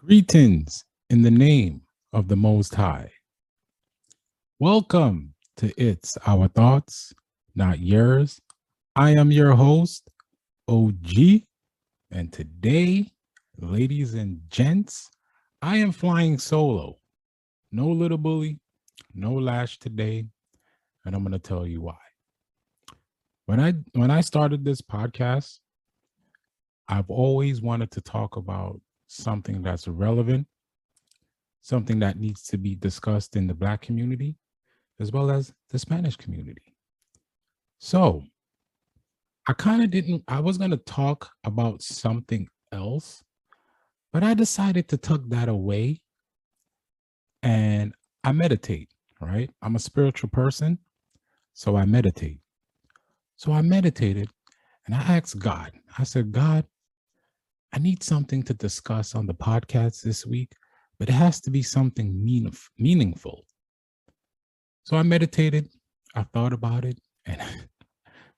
Greetings in the name of the Most High. Welcome to It's Our Thoughts, Not Yours. I am your host, OG, and today, ladies and gents, I am flying solo. No little bully, no lash today, and I'm going to tell you why. When I started this podcast, I've always wanted to talk about something that's relevant, something that needs to be discussed in the Black community as well as the Spanish community. So I was going to talk about something else, but I decided to tuck that away and I meditate, right? I'm a spiritual person, so I meditate. So I meditated and I asked God, I said, God, I need something to discuss on the podcast this week, but it has to be something meaningful. So I meditated, I thought about it, and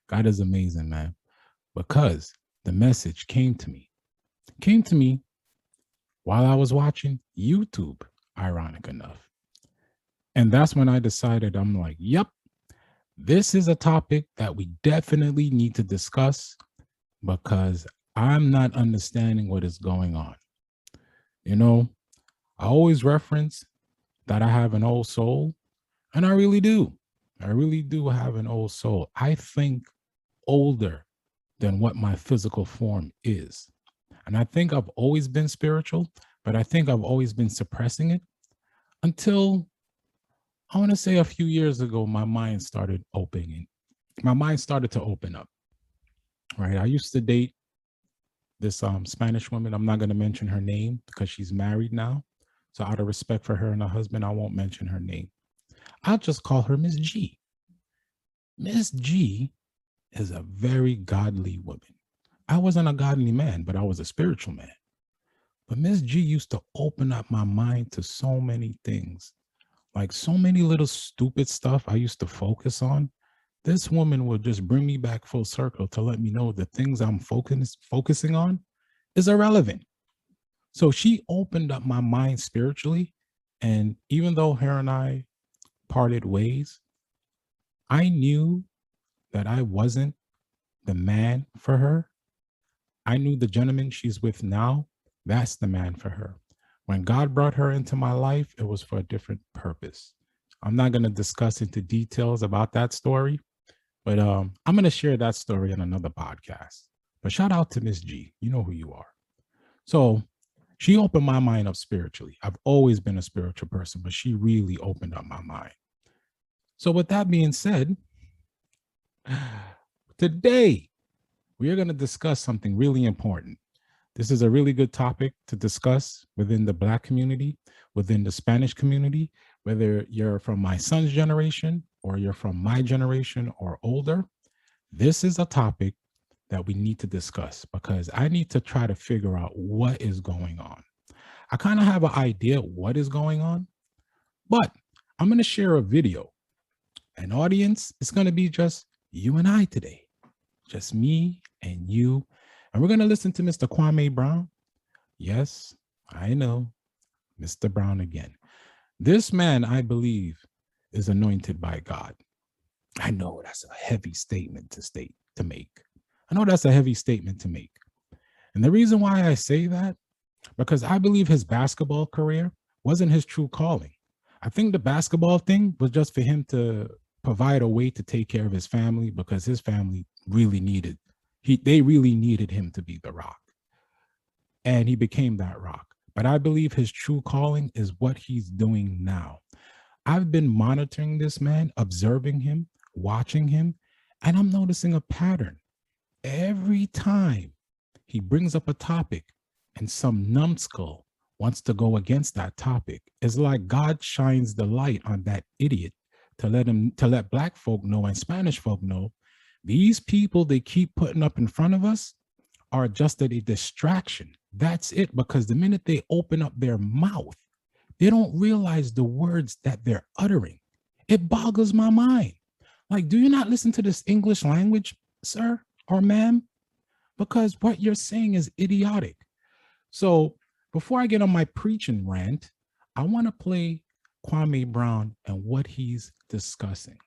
God is amazing, man, because the message came to me while I was watching YouTube, ironic enough. And that's when I decided, I'm like, yep, this is a topic that we definitely need to discuss because I'm not understanding what is going on. You know, I always reference that I have an old soul, and I really do. I really do have an old soul. I think older than what my physical form is. And I think I've always been spiritual, but I think I've always been suppressing it until I want to say a few years ago, my mind started opening. My mind started to open up, right? I used to date this Spanish woman. I'm not going to mention her name because she's married now. So out of respect for her and her husband, I won't mention her name. I'll just call her Miss G. Miss G is a very godly woman. I wasn't a godly man, but I was a spiritual man. But Miss G used to open up my mind to so many things, like so many little stupid stuff I used to focus on. This woman would just bring me back full circle to let me know the things I'm focusing on is irrelevant. So she opened up my mind spiritually. And even though her and I parted ways, I knew that I wasn't the man for her. I knew the gentleman she's with now, that's the man for her. When God brought her into my life, it was for a different purpose. I'm not going to discuss into details about that story, but I'm going to share that story in another podcast. But shout out to Miss G. You know who you are. So she opened my mind up spiritually. I've always been a spiritual person, but she really opened up my mind. So with that being said, today we are going to discuss something really important. This is a really good topic to discuss within the Black community, within the Spanish community, whether you're from my son's generation or you're from my generation or older. This is a topic that we need to discuss because I need to try to figure out what is going on. I kind of have an idea what is going on, but I'm going to share a video. An audience, it's going to be just you and I today, just me and you. And we're going to listen to Mr. Kwame Brown. Yes, I know, Mr. Brown again. This man, I believe, is anointed by God. I know that's a heavy statement to make. I know that's a heavy statement to make. And the reason why I say that, because I believe his basketball career wasn't his true calling. I think the basketball thing was just for him to provide a way to take care of his family because his family really they really needed him to be the rock. And he became that rock. But I believe his true calling is what he's doing now. I've been monitoring this man, observing him, watching him, and I'm noticing a pattern. Every time he brings up a topic and some numbskull wants to go against that topic, it's like God shines the light on that idiot to let Black folk know and Spanish folk know these people they keep putting up in front of us are just a distraction. That's it. Because the minute they open up their mouth, they don't realize the words that they're uttering. It boggles my mind. Like, do you not listen to this English language, sir or ma'am? Because what you're saying is idiotic. So Before I get on my preaching rant, I want to play Kwame Brown and what he's discussing.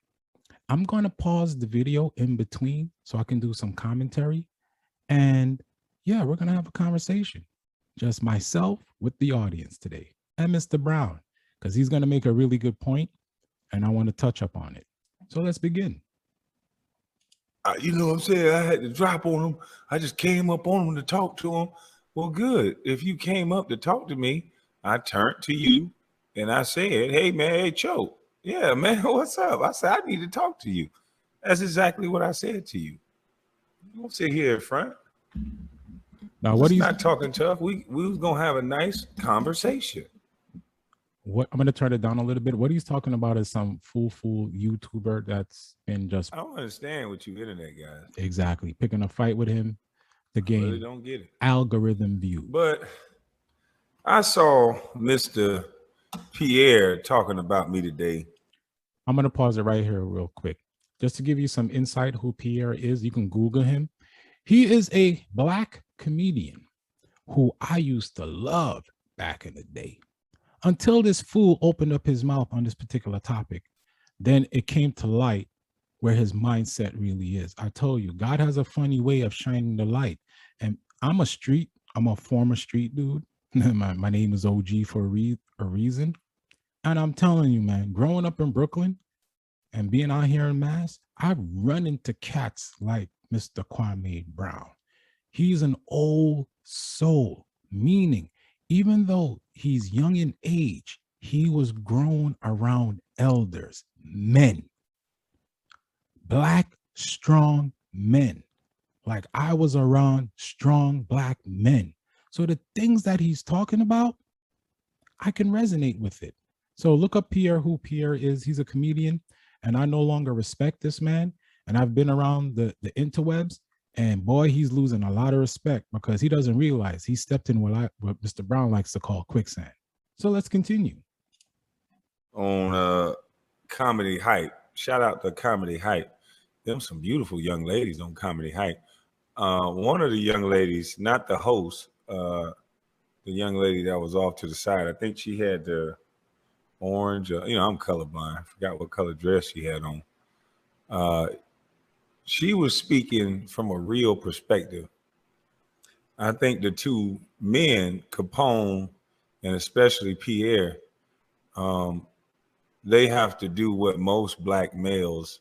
I'm going to pause the video in between so I can do some commentary. And yeah, we're going to have a conversation. Just myself with the audience today and Mr. Brown, because he's going to make a really good point and I want to touch up on it. So let's begin. You know what I'm saying? I had to drop on him. I just came up on him to talk to him. Well, good. If you came up to talk to me, I turned to you and I said, hey, man, hey, Cho. Yeah, man, what's up? I said, I need to talk to you. That's exactly what I said to you. Don't sit here in front. Now, what He's he's not talking tough. We was going to have a nice conversation. What I'm going to turn it down a little bit. What he's talking about is some fool YouTuber that's been just. I don't understand what you internet guys. Exactly. Picking a fight with him. The game. I really don't get it. Algorithm view. But I saw Mr. Pierre talking about me today. I'm going to pause it right here real quick. Just to give you some insight who Pierre is, you can Google him. He is a Black comedian who I used to love back in the day. Until this fool opened up his mouth on this particular topic, then it came to light where his mindset really is. I told you, God has a funny way of shining the light. And I'm a former street dude. my name is OG for a reason. And I'm telling you, man, growing up in Brooklyn and being out here in Mass, I've run into cats like Mr. Kwame Brown. He's an old soul, meaning even though he's young in age, he was grown around elders, men, Black, strong men. Like I was around strong Black men. So the things that he's talking about, I can resonate with it. So look up Pierre, who Pierre is. He's a comedian, and I no longer respect this man. And I've been around the interwebs, and boy, he's losing a lot of respect because he doesn't realize he stepped in what Mr. Brown likes to call quicksand. So let's continue. On Comedy Hype. Shout out to Comedy Hype. Them some beautiful young ladies on Comedy Hype. One of the young ladies, not the host, the young lady that was off to the side, I think she had the orange, I'm colorblind. I forgot what color dress she had on. She was speaking from a real perspective. I think the two men, Capone and especially Pierre, they have to do what most Black males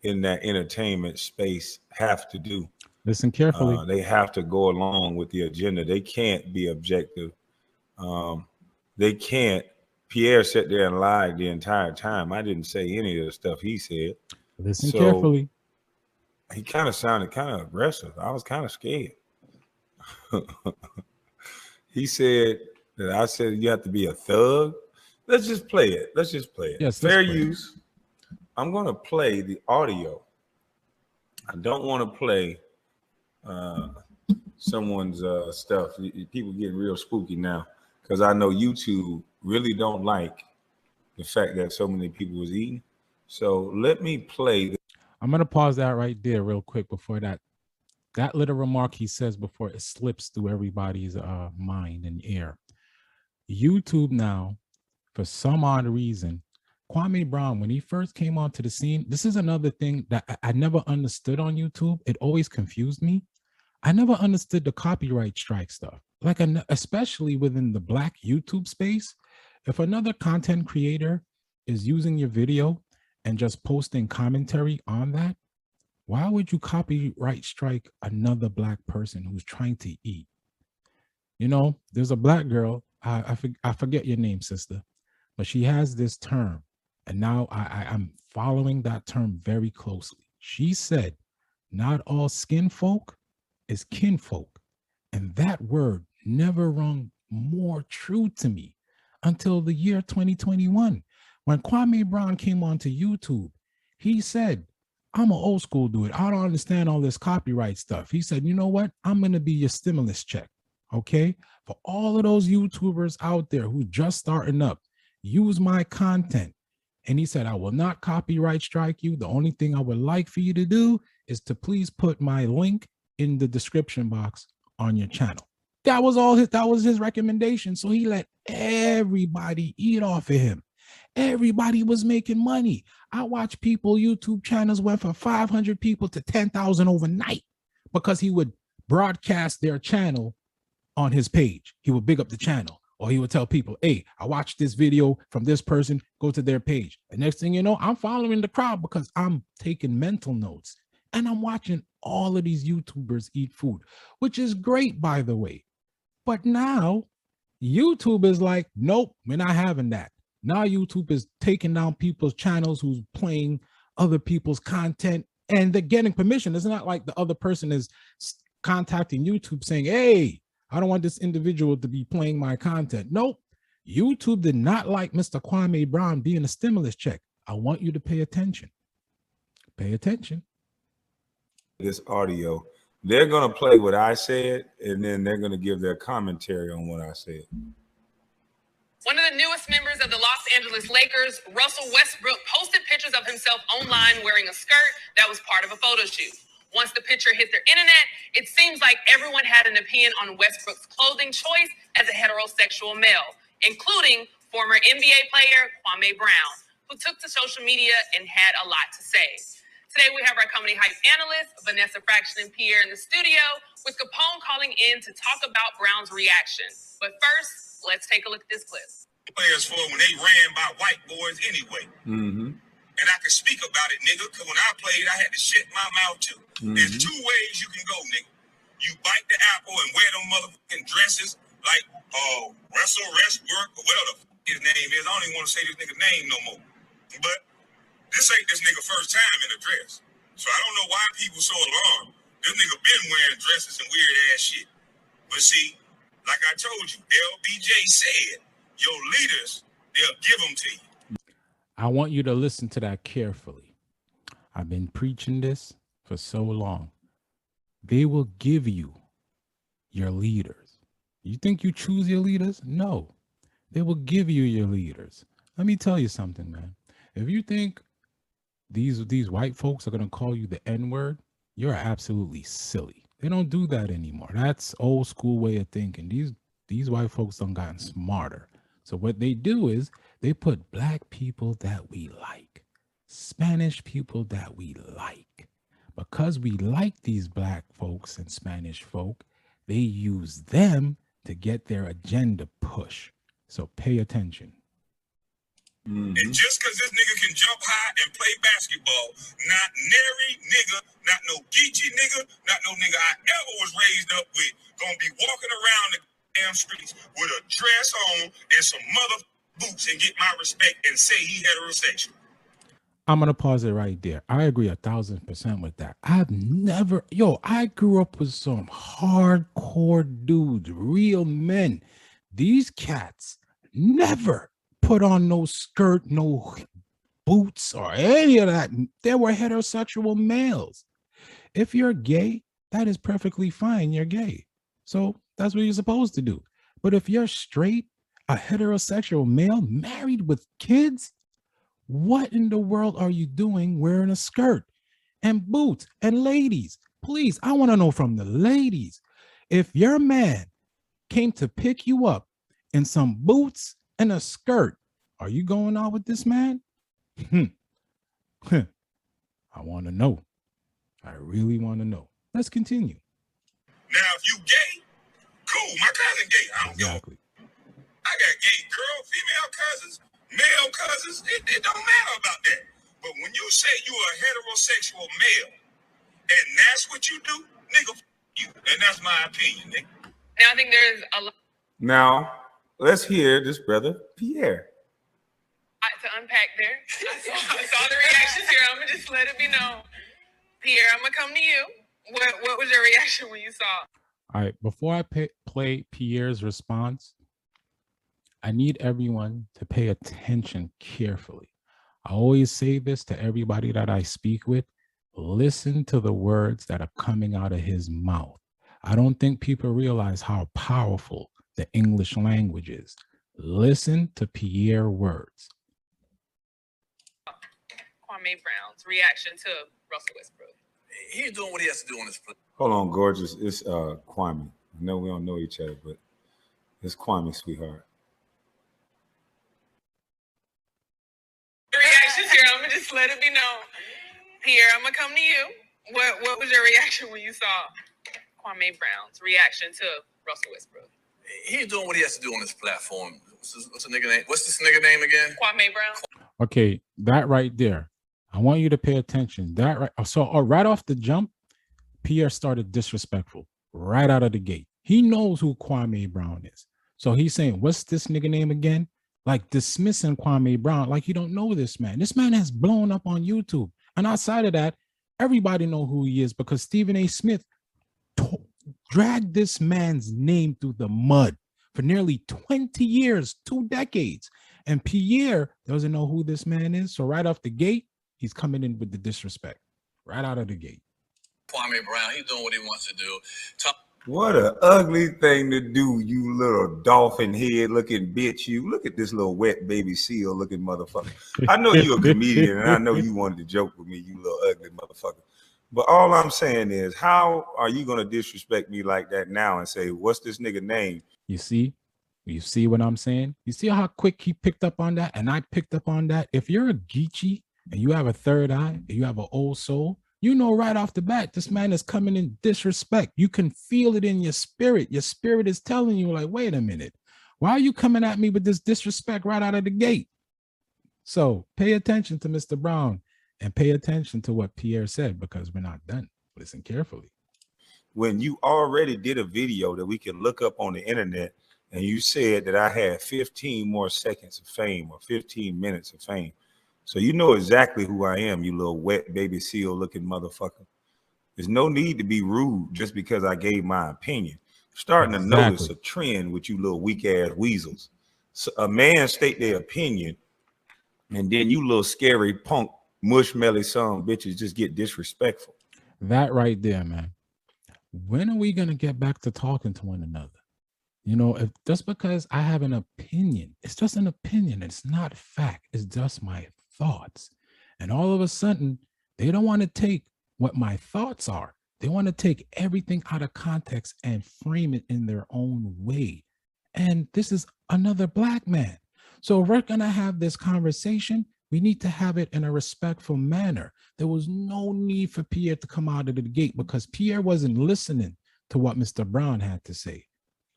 in that entertainment space have to do. Listen carefully. They have to go along with the agenda. They can't be objective. They can't. Pierre sat there and lied the entire time. I didn't say any of the stuff he said. Listen carefully. He kind of sounded kind of aggressive. I was kind of scared. He said that I said you have to be a thug. Let's just play it. Yes, fair use. I'm going to play the audio. I don't want to play someone's stuff. People getting real spooky now because I know YouTube really don't like the fact that so many people was eating. So let me play. I'm going to pause that right there real quick before that little remark he says before it slips through everybody's mind and ear. YouTube now, for some odd reason, Kwame Brown, when he first came onto the scene, this is another thing that I never understood on YouTube. It always confused me. I never understood the copyright strike stuff. Like, especially within the Black YouTube space, if another content creator is using your video and just posting commentary on that, why would you copyright strike another Black person who's trying to eat? You know, there's a Black girl, I forget your name, sister, but she has this term, and now I'm following that term very closely. She said, not all skin folk is kinfolk. And that word never rung more true to me until the year 2021. When Kwame Brown came onto YouTube, he said, I'm an old school dude. I don't understand all this copyright stuff. He said, you know what? I'm going to be your stimulus check. Okay. For all of those YouTubers out there who just starting up, use my content. And he said, I will not copyright strike you. The only thing I would like for you to do is to please put my link in the description box on your channel. That was his recommendation. So he let everybody eat off of him. Everybody was making money. I watch people, YouTube channels went from 500 people to 10,000 overnight because he would broadcast their channel on his page. He would big up the channel, or he would tell people, hey, I watched this video from this person, go to their page. The next thing you know, I'm following the crowd because I'm taking mental notes and I'm watching all of these YouTubers eat food, which is great, by the way. But now YouTube is like, nope, we're not having that. Now YouTube is taking down people's channels who's playing other people's content, and they're getting permission. It's not like the other person is contacting YouTube saying, hey, I don't want this individual to be playing my content. Nope. YouTube did not like Mr. Kwame Brown being a stimulus check. I want you to pay attention. Pay attention. This audio, they're going to play what I said, and then they're going to give their commentary on what I said. One of the newest members of the Los Angeles Lakers, Russell Westbrook, posted pictures of himself online wearing a skirt that was part of a photo shoot. Once the picture hit the internet, it seems like everyone had an opinion on Westbrook's clothing choice as a heterosexual male, including former NBA player Kwame Brown, who took to social media and had a lot to say. Today, we have our Comedy Hype analysts, Vanessa Fraction and Pierre in the studio, with Capone calling in to talk about Brown's reaction. But first, let's take a look at this clip. Players for when they ran by white boys anyway. Mm-hmm. And I can speak about it, nigga, because when I played, I had to shut my mouth too. Mm-hmm. There's two ways you can go, nigga. You bite the apple and wear them motherfucking dresses like Russell Westbrook or whatever the fuck his name is. I don't even want to say this nigga name no more. But this ain't this nigga first time in a dress. So I don't know why people so alarmed. This nigga been wearing dresses and weird ass shit. But see, like I told you, LBJ said, your leaders, they'll give them to you. I want you to listen to that carefully. I've been preaching this for so long. They will give you your leaders. You think you choose your leaders? No. They will give you your leaders. Let me tell you something, man. If you think these white folks are going to call you the N-word, you're absolutely silly. They don't do that anymore. That's old school way of thinking. These white folks done gotten smarter. So what they do is they put black people that we like, Spanish people that we like. Because we like these black folks and Spanish folk, they use them to get their agenda push. So pay attention. Mm-hmm. And just because this nigga can jump high and play basketball, not nary nigga, not no geechee nigga, not no nigga I ever was raised up with, gonna be walking around the damn streets with a dress on and some mother boots and get my respect and say he heterosexual. I'm going to pause it right there. I agree 1,000% with that. I grew up with some hardcore dudes, real men. These cats never put on no skirt, no boots or any of that. They were heterosexual males. If you're gay, that is perfectly fine. You're gay. So that's what you're supposed to do. But if you're straight, a heterosexual male married with kids, what in the world are you doing wearing a skirt and boots? And ladies, please, I want to know from the ladies, if your man came to pick you up in some boots and a skirt, are you going out with this man? I want to know. I really want to know. Let's continue. Now, if you gay, cool. My cousin gay. I don't Exactly. I got gay girl, female cousins, male cousins. It don't matter about that. But when you say you a heterosexual male, and that's what you do, nigga, you. And that's my opinion, nigga. Now, I think there's a lot Now, let's hear this brother, Pierre. to unpack there. I saw the reactions here. I'm going to just let it be known. Pierre, I'm going to come to you. What was your reaction when you saw? All right, before I play Pierre's response, I need everyone to pay attention carefully. I always say this to everybody that I speak with. Listen to the words that are coming out of his mouth. I don't think people realize how powerful the English language is. Listen to Pierre's words. Kwame Brown's reaction to Russell Westbrook. He's doing what he has to do on this play. Hold on, gorgeous. It's Kwame. No, we don't know each other, but it's Kwame, sweetheart. Reactions here. I'm gonna just let it be known. Pierre, I'm gonna come to you. What was your reaction when you saw Kwame Brown's reaction to Russell Westbrook? He's doing what he has to do on this platform. What's the nigga name? What's this nigga name again? Kwame Brown. Okay, that right there. I want you to pay attention. That right. So right off the jump, Pierre started disrespectful right out of the gate. He knows who Kwame Brown is. So he's saying, what's this nigga name again? Like dismissing Kwame Brown, like you don't know this man. This man has blown up on YouTube. And outside of that, everybody know who he is because Stephen A. Smith dragged this man's name through the mud for nearly 20 years, 2 decades. And Pierre doesn't know who this man is. So right off the gate, he's coming in with the disrespect right out of the gate. Kwame Brown, he's doing what he wants to do. What an ugly thing to do, you little dolphin head looking bitch. You look at this little wet baby seal looking motherfucker. I know you're a comedian and I know you wanted to joke with me, you little ugly motherfucker. But all I'm saying is, how are you going to disrespect me like that now and say, what's this nigga name? You see what I'm saying? You see how quick he picked up on that? And I picked up on that. If you're a Geechee and you have a third eye, and you have an old soul, you know right off the bat, this man is coming in disrespect. You can feel it in your spirit. Your spirit is telling you like, wait a minute. Why are you coming at me with this disrespect right out of the gate? So pay attention to Mr. Brown and pay attention to what Pierre said because we're not done. Listen carefully. When you already did a video that we can look up on the internet and you said that I had 15 more seconds of fame or 15 minutes of fame. So you know exactly who I am, you little wet baby seal looking motherfucker. There's no need to be rude just because I gave my opinion. I'm starting to notice a trend with you little weak ass weasels. So a man state their opinion and then you little scary punk mushmelly son bitches just get disrespectful. That right there, man. When are we going to get back to talking to one another? You know, if just because I have an opinion, it's just an opinion. It's not fact. It's just my thoughts. And all of a sudden, they don't want to take what my thoughts are. They want to take everything out of context and frame it in their own way. And this is another black man. So we're going to have this conversation. We need to have it in a respectful manner. There was no need for Pierre to come out of the gate because Pierre wasn't listening to what Mr. Brown had to say.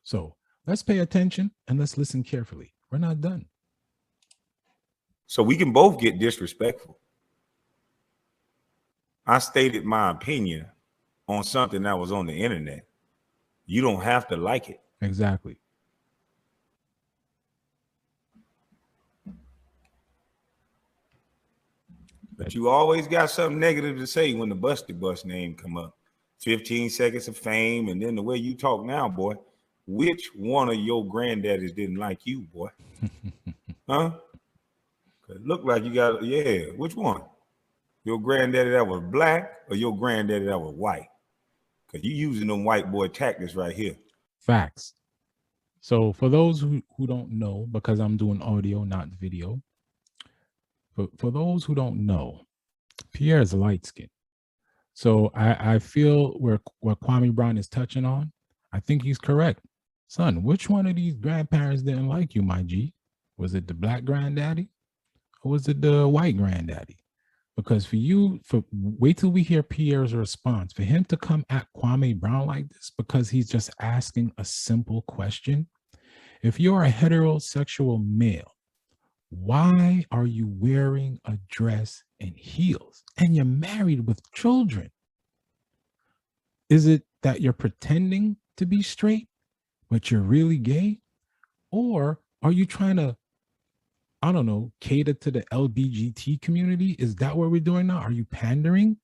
So let's pay attention and let's listen carefully. We're not done. So we can both get disrespectful. I stated my opinion on something that was on the internet. You don't have to like it. Exactly. But you always got something negative to say when the Busted Bus name come up. 15 seconds of fame, and then the way you talk now, boy. Which one of your granddaddies didn't like you, boy? Huh? It looked like you got, yeah, which one? Your granddaddy that was black or your granddaddy that was white? Because you using them white boy tactics right here. Facts. So for those who don't know, because I'm doing audio, not video, for those who don't know, Pierre is light skinned. So I feel where Kwame Brown is touching on, I think he's correct. Son, which one of these grandparents didn't like you, my G? Was it the black granddaddy or was it the white granddaddy? Because wait till we hear Pierre's response. For him to come at Kwame Brown like this because he's just asking a simple question. If you're a heterosexual male, why are you wearing a dress and heels and you're married with children? Is it that you're pretending to be straight, but you're really gay? Or are you trying to, I don't know, cater to the LGBT community? Is that what we're doing now? Are you pandering?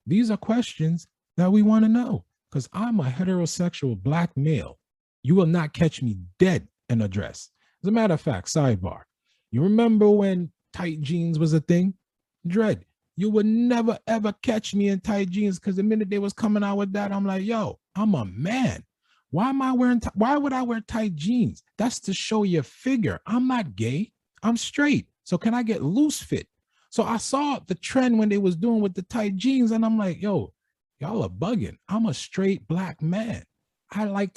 These are questions that we want to know because I'm a heterosexual black male. You will not catch me dead in a dress. As a matter of fact, sidebar, you remember when tight jeans was a thing? Dread, you would never ever catch me in tight jeans because the minute they was coming out with that, I'm like, yo, I'm a man. Why would I wear tight jeans? That's to show your figure. I'm not gay. I'm straight. So can I get loose fit? So I saw the trend when they was doing with the tight jeans and I'm like, yo, y'all are bugging. I'm a straight black man. I like,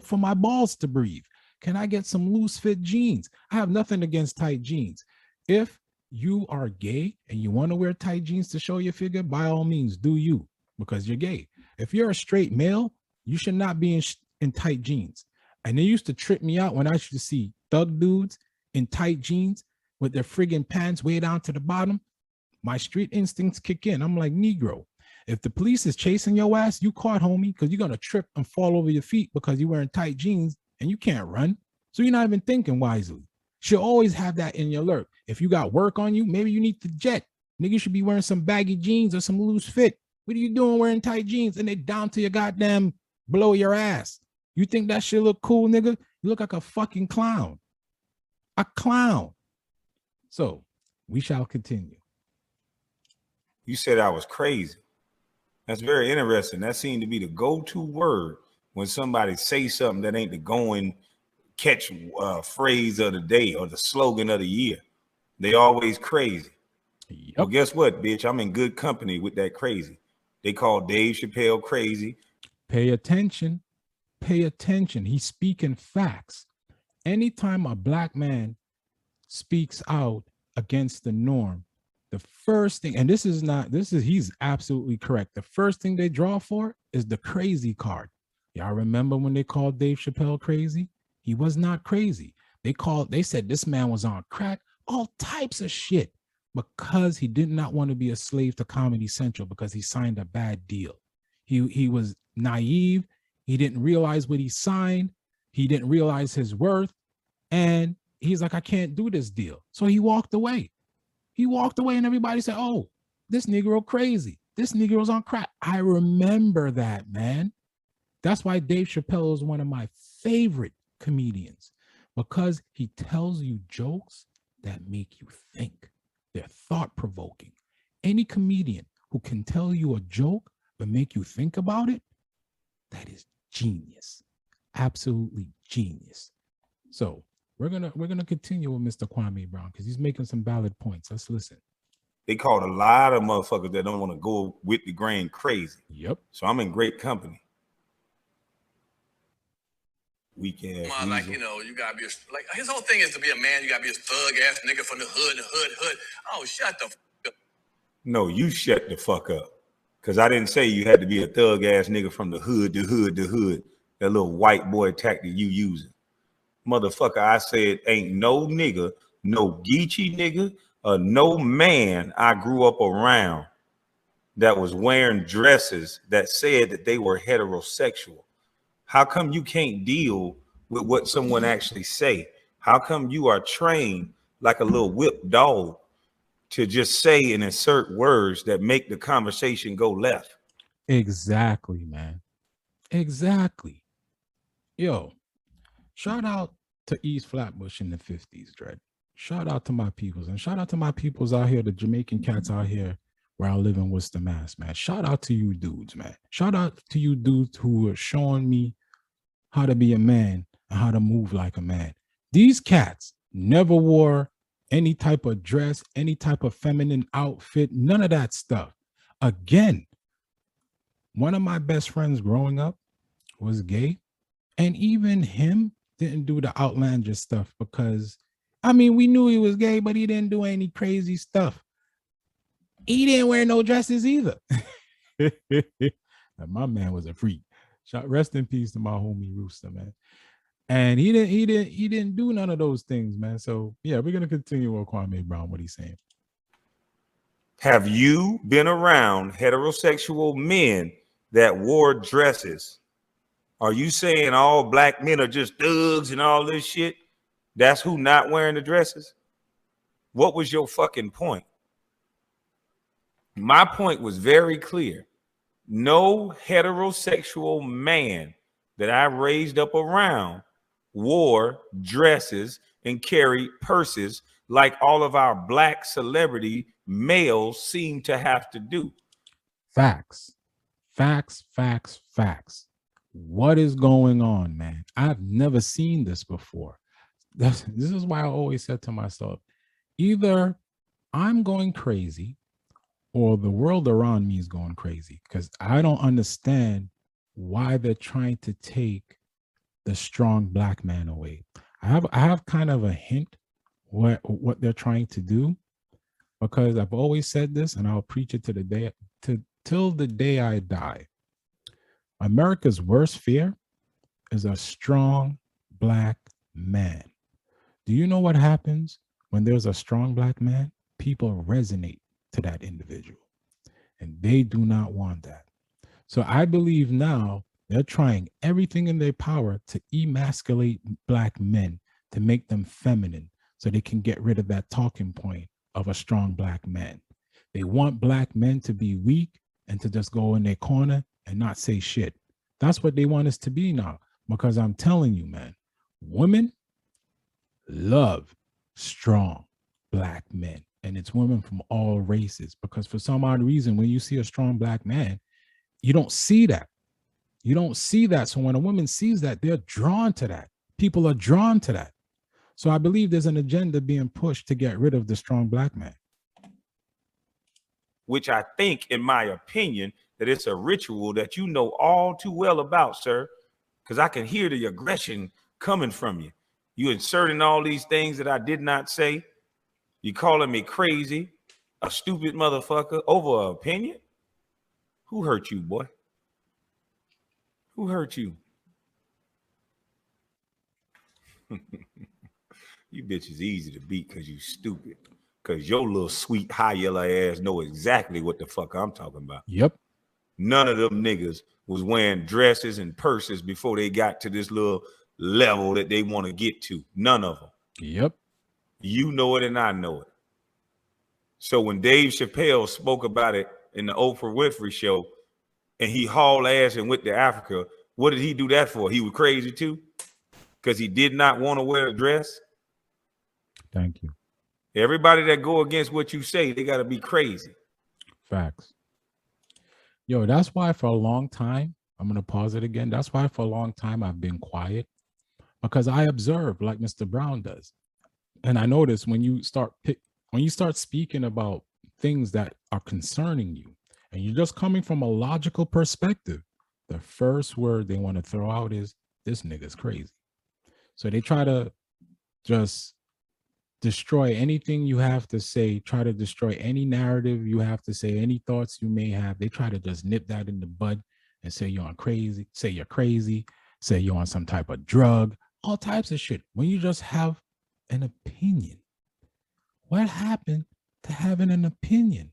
for my balls to breathe. Can I get some loose fit jeans? I have nothing against tight jeans. If you are gay and you want to wear tight jeans to show your figure, by all means, do you, because you're gay. If you're a straight male, you should not be in tight jeans. And it used to trip me out when I used to see thug dudes in tight jeans with their friggin' pants way down to the bottom. My street instincts kick in. I'm like, Negro, if the police is chasing your ass, you caught, homie, because you're going to trip and fall over your feet because you're wearing tight jeans and you can't run. So you're not even thinking wisely. Should always have that in your alert. If you got work on you, maybe you need to jet. Nigga, you should be wearing some baggy jeans or some loose fit. What are you doing wearing tight jeans and they down to your goddamn below your ass? You think that shit look cool, nigga? You look like a fucking clown. A clown. So we shall continue. You said I was crazy. That's very interesting. That seemed to be the go-to word when somebody say something that ain't the going catch phrase of the day or the slogan of the year. They always crazy. Yep. Well, guess what, bitch? I'm in good company with that crazy. They call Dave Chappelle crazy. Pay attention. Pay attention. He's speaking facts. Anytime a black man speaks out against the norm, the first thing, and he's absolutely correct. The first thing they draw for is the crazy card. Y'all remember when they called Dave Chappelle crazy? He was not crazy. They said this man was on crack, all types of shit, because he did not want to be a slave to Comedy Central because he signed a bad deal. He was naive. He didn't realize what he signed. He didn't realize his worth. And he's like, I can't do this deal. So he walked away. He walked away and everybody said, oh, this Negro crazy. This Negro's on crack. I remember that, man. That's why Dave Chappelle is one of my favorite comedians, because he tells you jokes that make you think. They're thought-provoking. Any comedian who can tell you a joke but make you think about it, that is genius. Absolutely genius. So we're gonna continue with Mr. Kwame Brown because he's making some valid points. Let's listen. They called a lot of motherfuckers that don't want to go with the grain crazy. Yep. So I'm in great company. Weekend. Like, you know, you gotta be like his whole thing is to be a man. You gotta be a thug ass nigga from the hood. Oh, shut the fuck up. No, you shut the fuck up. Cause I didn't say you had to be a thug ass nigga from the hood. That little white boy tactic you using. Motherfucker, I said ain't no nigga, no Geechee nigga, no man I grew up around that was wearing dresses that said that they were heterosexual. How come you can't deal with what someone actually say? How come you are trained like a little whipped dog to just say and insert words that make the conversation go left? Exactly, man. Exactly. Yo, shout out to East Flatbush in the 50s, Dread. Shout out to my peoples, and shout out to my peoples out here, the Jamaican cats out here where I live in Worcester, Mass, man. Shout out to you dudes, man. Shout out to you dudes who are showing me how to be a man and how to move like a man. These cats never wore any type of dress, any type of feminine outfit, none of that stuff. Again, one of my best friends growing up was gay, and even him didn't do the outlandish stuff because, I mean, we knew he was gay, but he didn't do any crazy stuff. He didn't wear no dresses either. My man was a freak. Rest in peace to my homie Rooster, man. And he didn't do none of those things, man. So yeah, we're gonna continue with Kwame Brown, what he's saying. Have you been around heterosexual men that wore dresses? Are you saying all black men are just thugs and all this shit? That's who not wearing the dresses? What was your fucking point? My point was very clear. No heterosexual man that I raised up around wore dresses and carried purses like all of our black celebrity males seem to have to do. Facts. What is going on, man? I've never seen this before. This is why I always said to myself, either I'm going crazy or the world around me is going crazy, because I don't understand why they're trying to take the strong black man away. I have kind of a hint what they're trying to do, because I've always said this, and I'll preach it to the day till the day I die. America's worst fear is a strong black man. Do you know what happens when there's a strong black man? People resonate to that individual, and they do not want that. So I believe now they're trying everything in their power to emasculate black men, to make them feminine, so they can get rid of that talking point of a strong black man. They want black men to be weak and to just go in their corner and not say shit. That's what they want us to be now. Because I'm telling you, man, women love strong black men. And it's women from all races. Because for some odd reason, when you see a strong black man, you don't see that. You don't see that. So when a woman sees that, they're drawn to that. People are drawn to that. So I believe there's an agenda being pushed to get rid of the strong black man. Which I think, in my opinion, that it's a ritual that you know all too well about, sir, because I can hear the aggression coming from you. You inserting all these things that I did not say. You calling me crazy, a stupid motherfucker over an opinion? Who hurt you, boy? Who hurt you? You bitches easy to beat because you stupid. Because your little sweet high yellow ass know exactly what the fuck I'm talking about. Yep. None of them niggas was wearing dresses and purses before they got to this little level that they want to get to. None of them. Yep. You know it and I know it. So when Dave Chappelle spoke about it in the Oprah Winfrey show and he hauled ass and went to Africa, what did he do that for? He was crazy too? Because he did not want to wear a dress? Thank you. Everybody that go against what you say, they got to be crazy. Facts. Yo, that's why for a long time, I'm going to pause it again. That's why for a long time I've been quiet, because I observe like Mr. Brown does. And I notice when you start speaking about things that are concerning you, and you're just coming from a logical perspective, the first word they want to throw out is, this nigga's crazy. So they try to just destroy anything you have to say, try to destroy any narrative you have to say, any thoughts you may have. They try to just nip that in the bud and say you're crazy, say you're crazy, say you're on some type of drug, all types of shit. When you just have an opinion. What happened to having an opinion?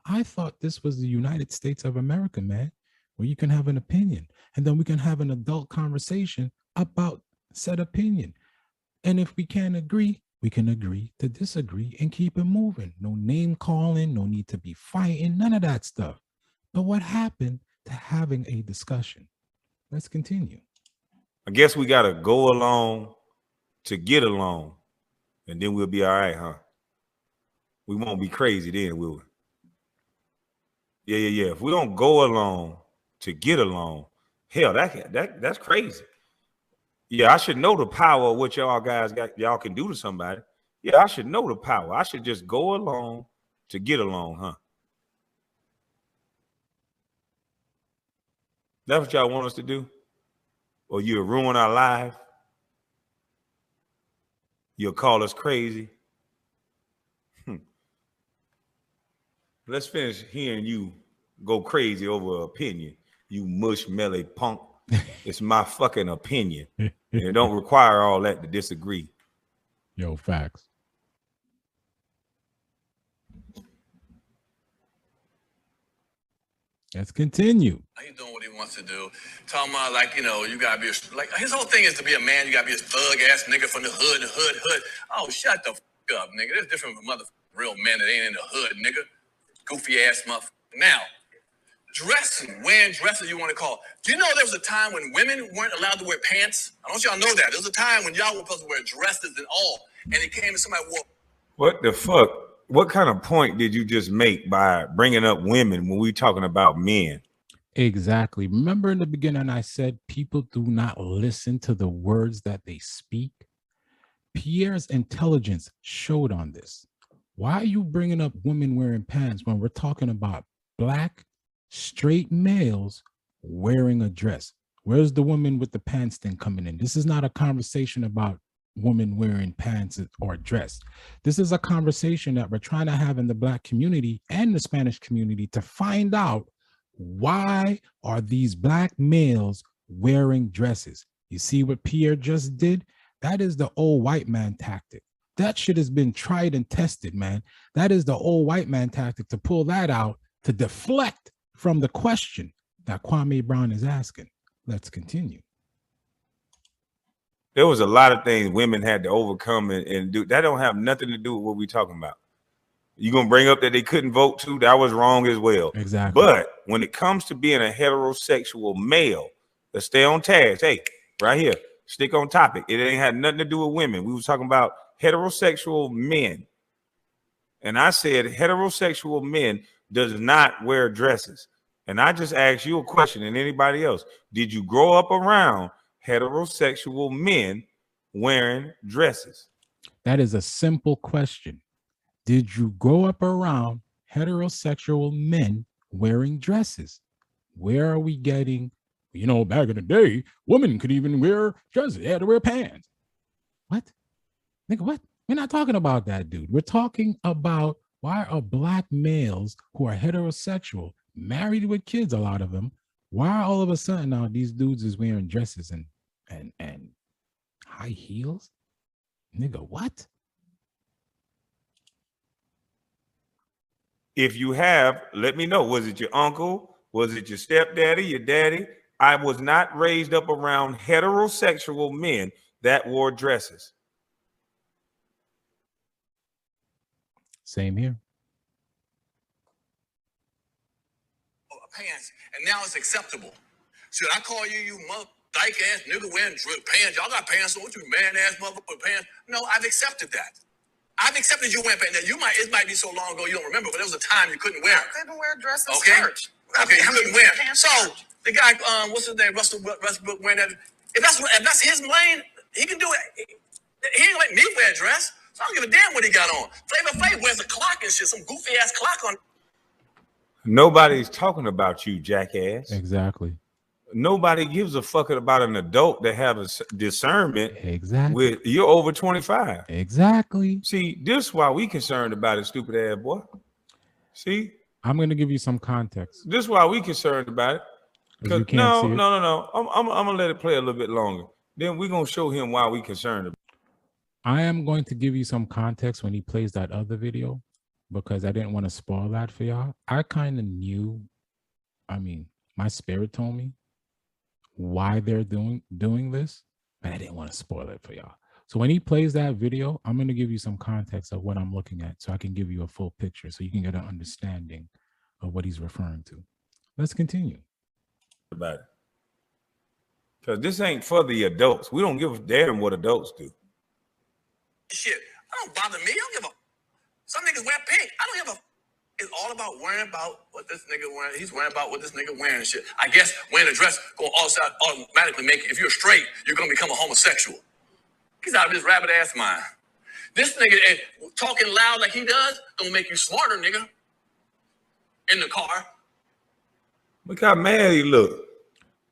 I thought this was the United States of America, man, where you can have an opinion and then we can have an adult conversation about said opinion. And if we can't agree, we can agree to disagree and keep it moving. No name calling, no need to be fighting, none of that stuff. But what happened to having a discussion? Let's continue. I guess we got to go along to get along, and then we'll be all right, huh? We won't be crazy then, will we? Yeah. If we don't go along to get along, hell, that's crazy. Yeah, I should know the power of what y'all guys got. Y'all can do to somebody. Yeah, I should know the power. I should just go along to get along, huh? That's what y'all want us to do? Or you'll ruin our life? You'll call us crazy? Let's finish hearing you go crazy over an opinion, you mush-melly punk. It's my fucking opinion. And it don't require all that to disagree. Yo, facts. Let's continue. He's doing what he wants to do. Talking about like, you know, you gotta be like his whole thing is to be a man. You gotta be a thug ass nigga from the hood. Oh, shut the fuck up, nigga. There's different from real men that ain't in the hood, nigga. Goofy ass motherfucker. Now, wearing dresses, you want to call. Do you know there was a time when women weren't allowed to wear pants? I don't want y'all know that. There was a time when y'all were supposed to wear dresses and all, and it came and somebody wore. What the fuck? What kind of point did you just make by bringing up women when we talking about men? Exactly. Remember in the beginning, I said people do not listen to the words that they speak. Pierre's intelligence showed on this. Why are you bringing up women wearing pants when we're talking about black straight males wearing a dress? Where's the woman with the pants thing coming in? This is not a conversation about women wearing pants or a dress. This is a conversation that we're trying to have in the Black community and the Spanish community to find out, why are these Black males wearing dresses? You see what Pierre just did? That is the old white man tactic. That shit has been tried and tested, man. That is the old white man tactic, to pull that out to deflect from the question that Kwame Brown is asking. Let's continue. There was a lot of things women had to overcome and do. That don't have nothing to do with what we're talking about. You're going to bring up that they couldn't vote too? That was wrong as well. Exactly. But when it comes to being a heterosexual male, let's stay on task. Hey, right here, stick on topic. It ain't had nothing to do with women. We was talking about heterosexual men. And I said heterosexual men does not wear dresses. And I just asked you a question, and anybody else. Did you grow up around heterosexual men wearing dresses? That is a simple question. Did you grow up around heterosexual men wearing dresses? Where are we getting, back in the day, women could even wear dresses. They had to wear pants. What? Nigga, what? We're not talking about that, dude. We're talking about, why are Black males who are heterosexual, married with kids, a lot of them, why all of a sudden now these dudes is wearing dresses and high heels? Nigga, what? If you have, let me know. Was it your uncle? Was it your stepdaddy, your daddy? I was not raised up around heterosexual men that wore dresses. Same here. Pants, and now it's acceptable. Should I call you mother dyke ass nigga wearing pants? Y'all got pants on, you man ass motherfucker pants. No, I've accepted that. I've accepted you wearing pants. Now, it might be so long ago you don't remember, but there was a time you couldn't wear. I couldn't wear dresses. Okay, Church. okay, you couldn't wear. So the guy, what's his name, Russell Westbrook, wearing that. If that's his lane, he can do it. He ain't let me wear a dress, so I don't give a damn what he got on. Flavor Flav wears a clock and shit, some goofy ass clock on. Nobody's talking about you, jackass. Exactly. Nobody gives a fuck about an adult that have a discernment. Exactly. With you're over 25. Exactly. See, this is why we concerned about it, stupid ass boy. See, I'm going to give you some context. this is why we concerned about it. Because no. I'm gonna let it play a little bit longer. Then we're gonna show him why we concerned about it. I am going to give you some context when he plays that other video, because I didn't want to spoil that for y'all. I kind of knew, my spirit told me why they're doing this, but I didn't want to spoil it for y'all. So when he plays that video, I'm going to give you some context of what I'm looking at so I can give you a full picture so you can get an understanding of what he's referring to. Let's continue. About it. Because this ain't for the adults. We don't give a damn what adults do. Shit, I don't bother me. I don't give a. Some niggas wear pink. I don't give a. It's all about worrying about what this nigga wearing. He's worrying about what this nigga wearing and shit. I guess wearing a dress gonna also automatically make it. If you're straight, you're gonna become a homosexual. He's out of his rabbit ass mind. This nigga talking loud like he does gonna make you smarter, nigga. In the car. Look how mad he look.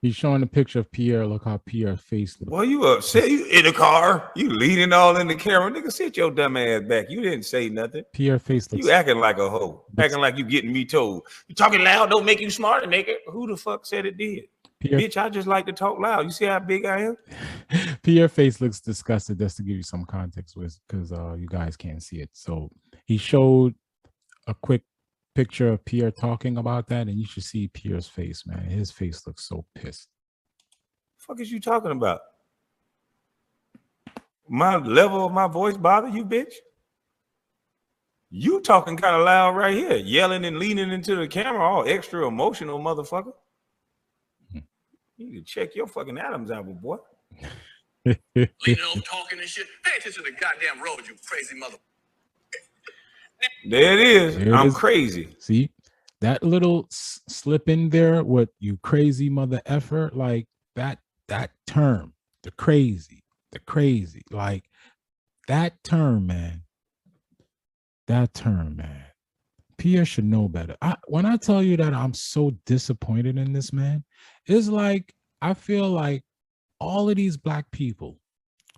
He's showing a picture of Pierre. Look how Pierre's face looks. Well, you upset? You in the car? You leaning all in the camera? Nigga, sit your dumb ass back. You didn't say nothing. Pierre's face looks. You acting like a hoe. Acting like you getting me told. You talking loud don't make you smarter, nigga. Who the fuck said it did? Pierre, Bitch, I just like to talk loud. You see how big I am? Pierre's face looks disgusted, just to give you some context, because you guys can't see it. So he showed a quick picture of Pierre talking about that, and you should see Pierre's face, man. His face looks so pissed. Fuck is you talking about? My level of my voice bother you, bitch? You talking kind of loud right here, yelling and leaning into the camera, all extra emotional, motherfucker. You need to check your fucking Adam's apple, boy. Leaning over, talking and shit. Pay attention to the goddamn road, you crazy mother. There it is. There it I'm is. crazy. See that little slip in there? What, you crazy mother effer? Like that term, the crazy, like that term, man. Pierre should know better. When I tell you that I'm so disappointed in this man, it's like I feel like all of these black people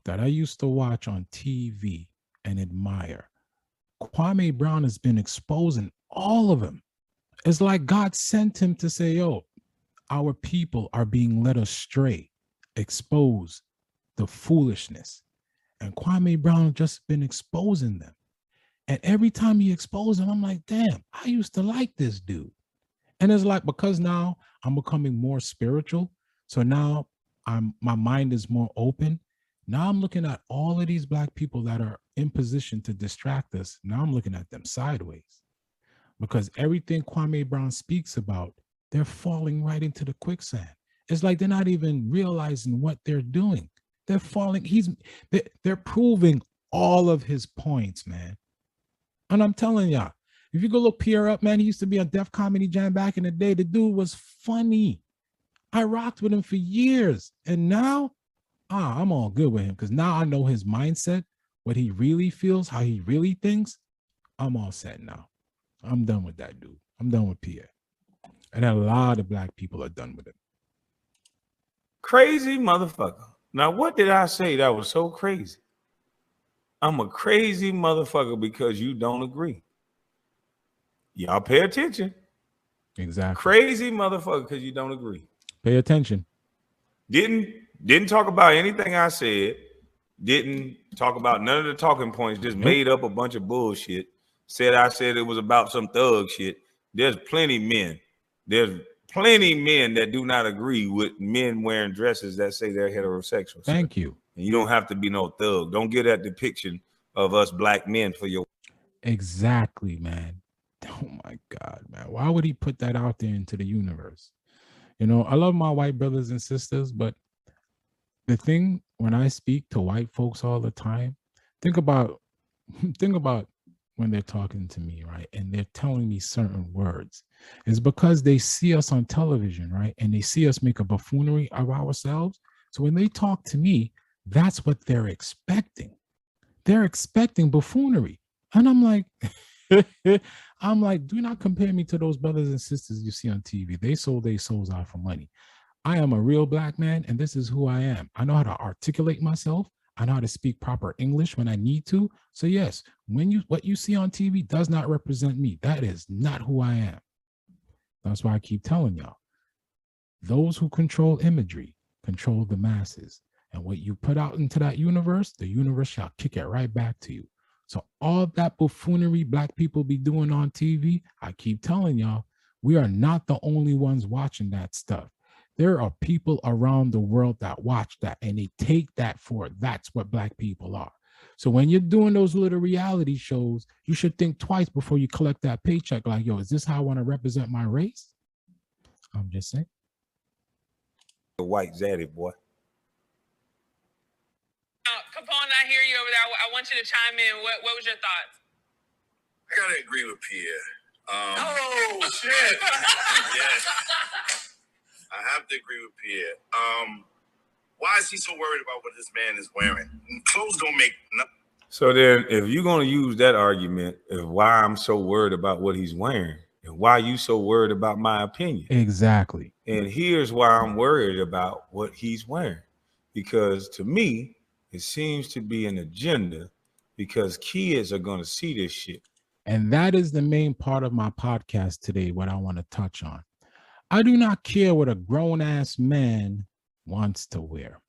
that I used to watch on TV and admire, Kwame Brown has been exposing all of them. It's like God sent him to say, yo, our people are being led astray, expose the foolishness. And Kwame Brown just been exposing them. And every time he exposed them, I'm like, damn, I used to like this dude. And it's like, because now I'm becoming more spiritual. So now my mind is more open. Now I'm looking at all of these black people that are in position to distract us. Now I'm looking at them sideways. Because everything Kwame Brown speaks about, they're falling right into the quicksand. It's like they're not even realizing what they're doing. They're falling. They're proving all of his points, man. And I'm telling y'all, if you go look Pierre up, man, he used to be on Def Comedy Jam back in the day. The dude was funny. I rocked with him for years. And now, I'm all good with him because now I know his mindset, what he really feels, how he really thinks. I'm all set now. I'm done with that dude. I'm done with Pierre. And a lot of black people are done with him. Crazy motherfucker. Now, what did I say that was so crazy? I'm a crazy motherfucker because you don't agree. Y'all pay attention. Exactly. Crazy motherfucker because you don't agree. Pay attention. Didn't talk about anything I said. Didn't talk about none of the talking points. Just made up a bunch of bullshit. I said it was about some thug shit. There's plenty men. There's plenty men that do not agree with men wearing dresses that say they're heterosexual. Thank you. And you don't have to be no thug. Don't get that depiction of us black men for your. Exactly, man. Oh my God, man. Why would he put that out there into the universe? You know, I love my white brothers and sisters, but the thing when I speak to white folks all the time, think about when they're talking to me, right? And they're telling me certain words. It's because they see us on television, right? And they see us make a buffoonery of ourselves. So when they talk to me, that's what they're expecting. They're expecting buffoonery. And I'm like, do not compare me to those brothers and sisters you see on TV. They sold their souls out for money. I am a real black man, and this is who I am. I know how to articulate myself. I know how to speak proper English when I need to. So yes, what you see on TV does not represent me. That is not who I am. That's why I keep telling y'all, those who control imagery control the masses. And what you put out into that universe, the universe shall kick it right back to you. So all that buffoonery black people be doing on TV, I keep telling y'all, we are not the only ones watching that stuff. There are people around the world that watch that and they take that for that's what black people are. So when you're doing those little reality shows, you should think twice before you collect that paycheck. Like, yo, is this how I want to represent my race? I'm just saying. The white zaddy boy. Capone, I hear you over there. I want you to chime in. What was your thoughts? I gotta agree with Pierre. Oh shit! Yes, I have to agree with Pierre. Why is he so worried about what this man is wearing? Clothes don't make nothing. So then, if you're gonna use that argument of why I'm so worried about what he's wearing, and why you so worried about my opinion, Exactly. and here's why I'm worried about what he's wearing, because to me, it seems to be an agenda, because kids are gonna see this shit. And that is the main part of my podcast today, what I want to touch on. I do not care what a grown-ass man wants to wear.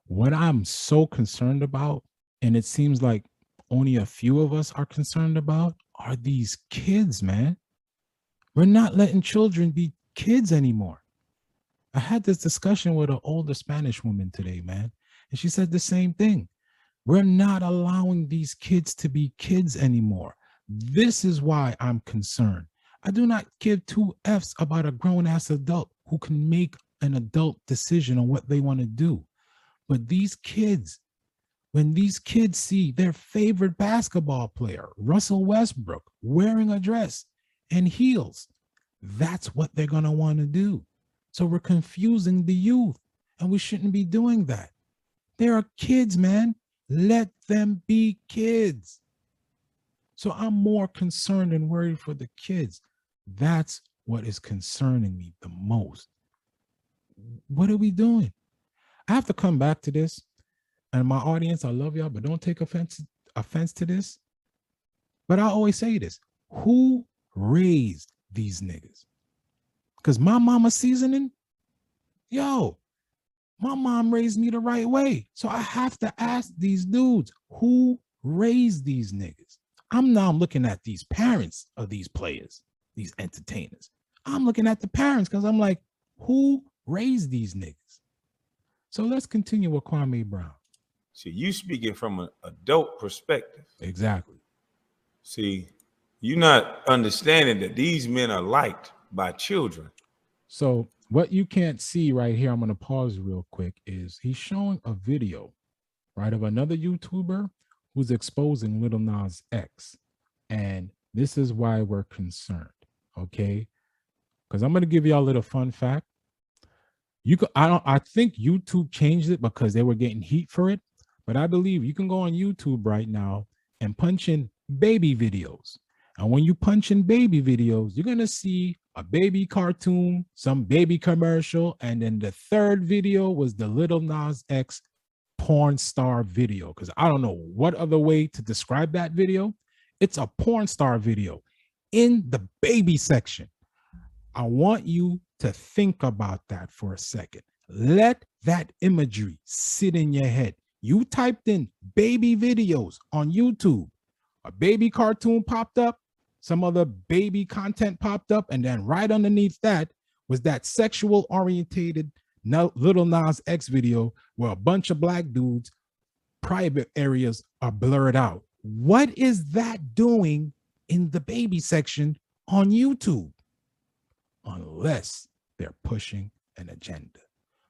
What I'm so concerned about, and it seems like only a few of us are concerned about, are these kids, man. We're not letting children be kids anymore. I had this discussion with an older Spanish woman today, man, and she said the same thing. We're not allowing these kids to be kids anymore. This is why I'm concerned. I do not give two F's about a grown-ass adult who can make an adult decision on what they want to do. But these kids, when these kids see their favorite basketball player, Russell Westbrook, wearing a dress and heels, that's what they're going to want to do. So we're confusing the youth, and we shouldn't be doing that. They are kids, man. Let them be kids. So I'm more concerned and worried for the kids. That's what is concerning me the most. What are we doing? I have to come back to this. And my audience, I love y'all, but don't take offense to this. But I always say this. Who raised these niggas? Because my mama seasoning, yo, my mom raised me the right way. So I have to ask these dudes, who raised these niggas? I'm now looking at these parents of these players, these entertainers. I'm looking at the parents because I'm like, who raised these niggas? So let's continue with Kwame Brown. See, you speaking from an adult perspective. Exactly. See, you're not understanding that these men are liked by children. So what you can't see right here, I'm going to pause real quick, is he's showing a video, right, of another YouTuber who's exposing Lil Nas X. And this is why we're concerned, okay? Because I'm going to give y'all a little fun fact. I think YouTube changed it because they were getting heat for it, but I believe you can go on YouTube right now and punch in baby videos. And when you punch in baby videos, you're going to see a baby cartoon, some baby commercial, and then the third video was the Lil Nas X porn star video, because I don't know what other way to describe that video. It's a porn star video in the baby section. I want you to think about that for a second. Let that imagery sit in your head. You typed in baby videos on YouTube, a baby cartoon popped up, some other baby content popped up, and then right underneath that was that sexual orientated Lil Nas X video where a bunch of black dudes, private areas are blurred out. What is that doing in the baby section on YouTube? Unless they're pushing an agenda.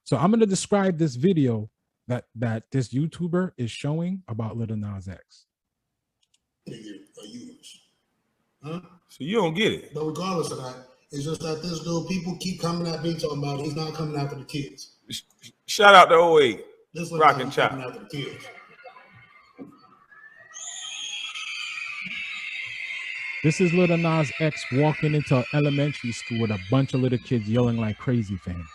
So I'm going to describe this video that this YouTuber is showing about Lil Nas X. Huh? So you don't get it. But regardless of that, it's just that this dude, people keep coming at me talking about he's not coming after the kids. Shout out to 08. This Rock and Chop. coming after the kids. This is Lil Nas X walking into elementary school with a bunch of little kids yelling like crazy, fam.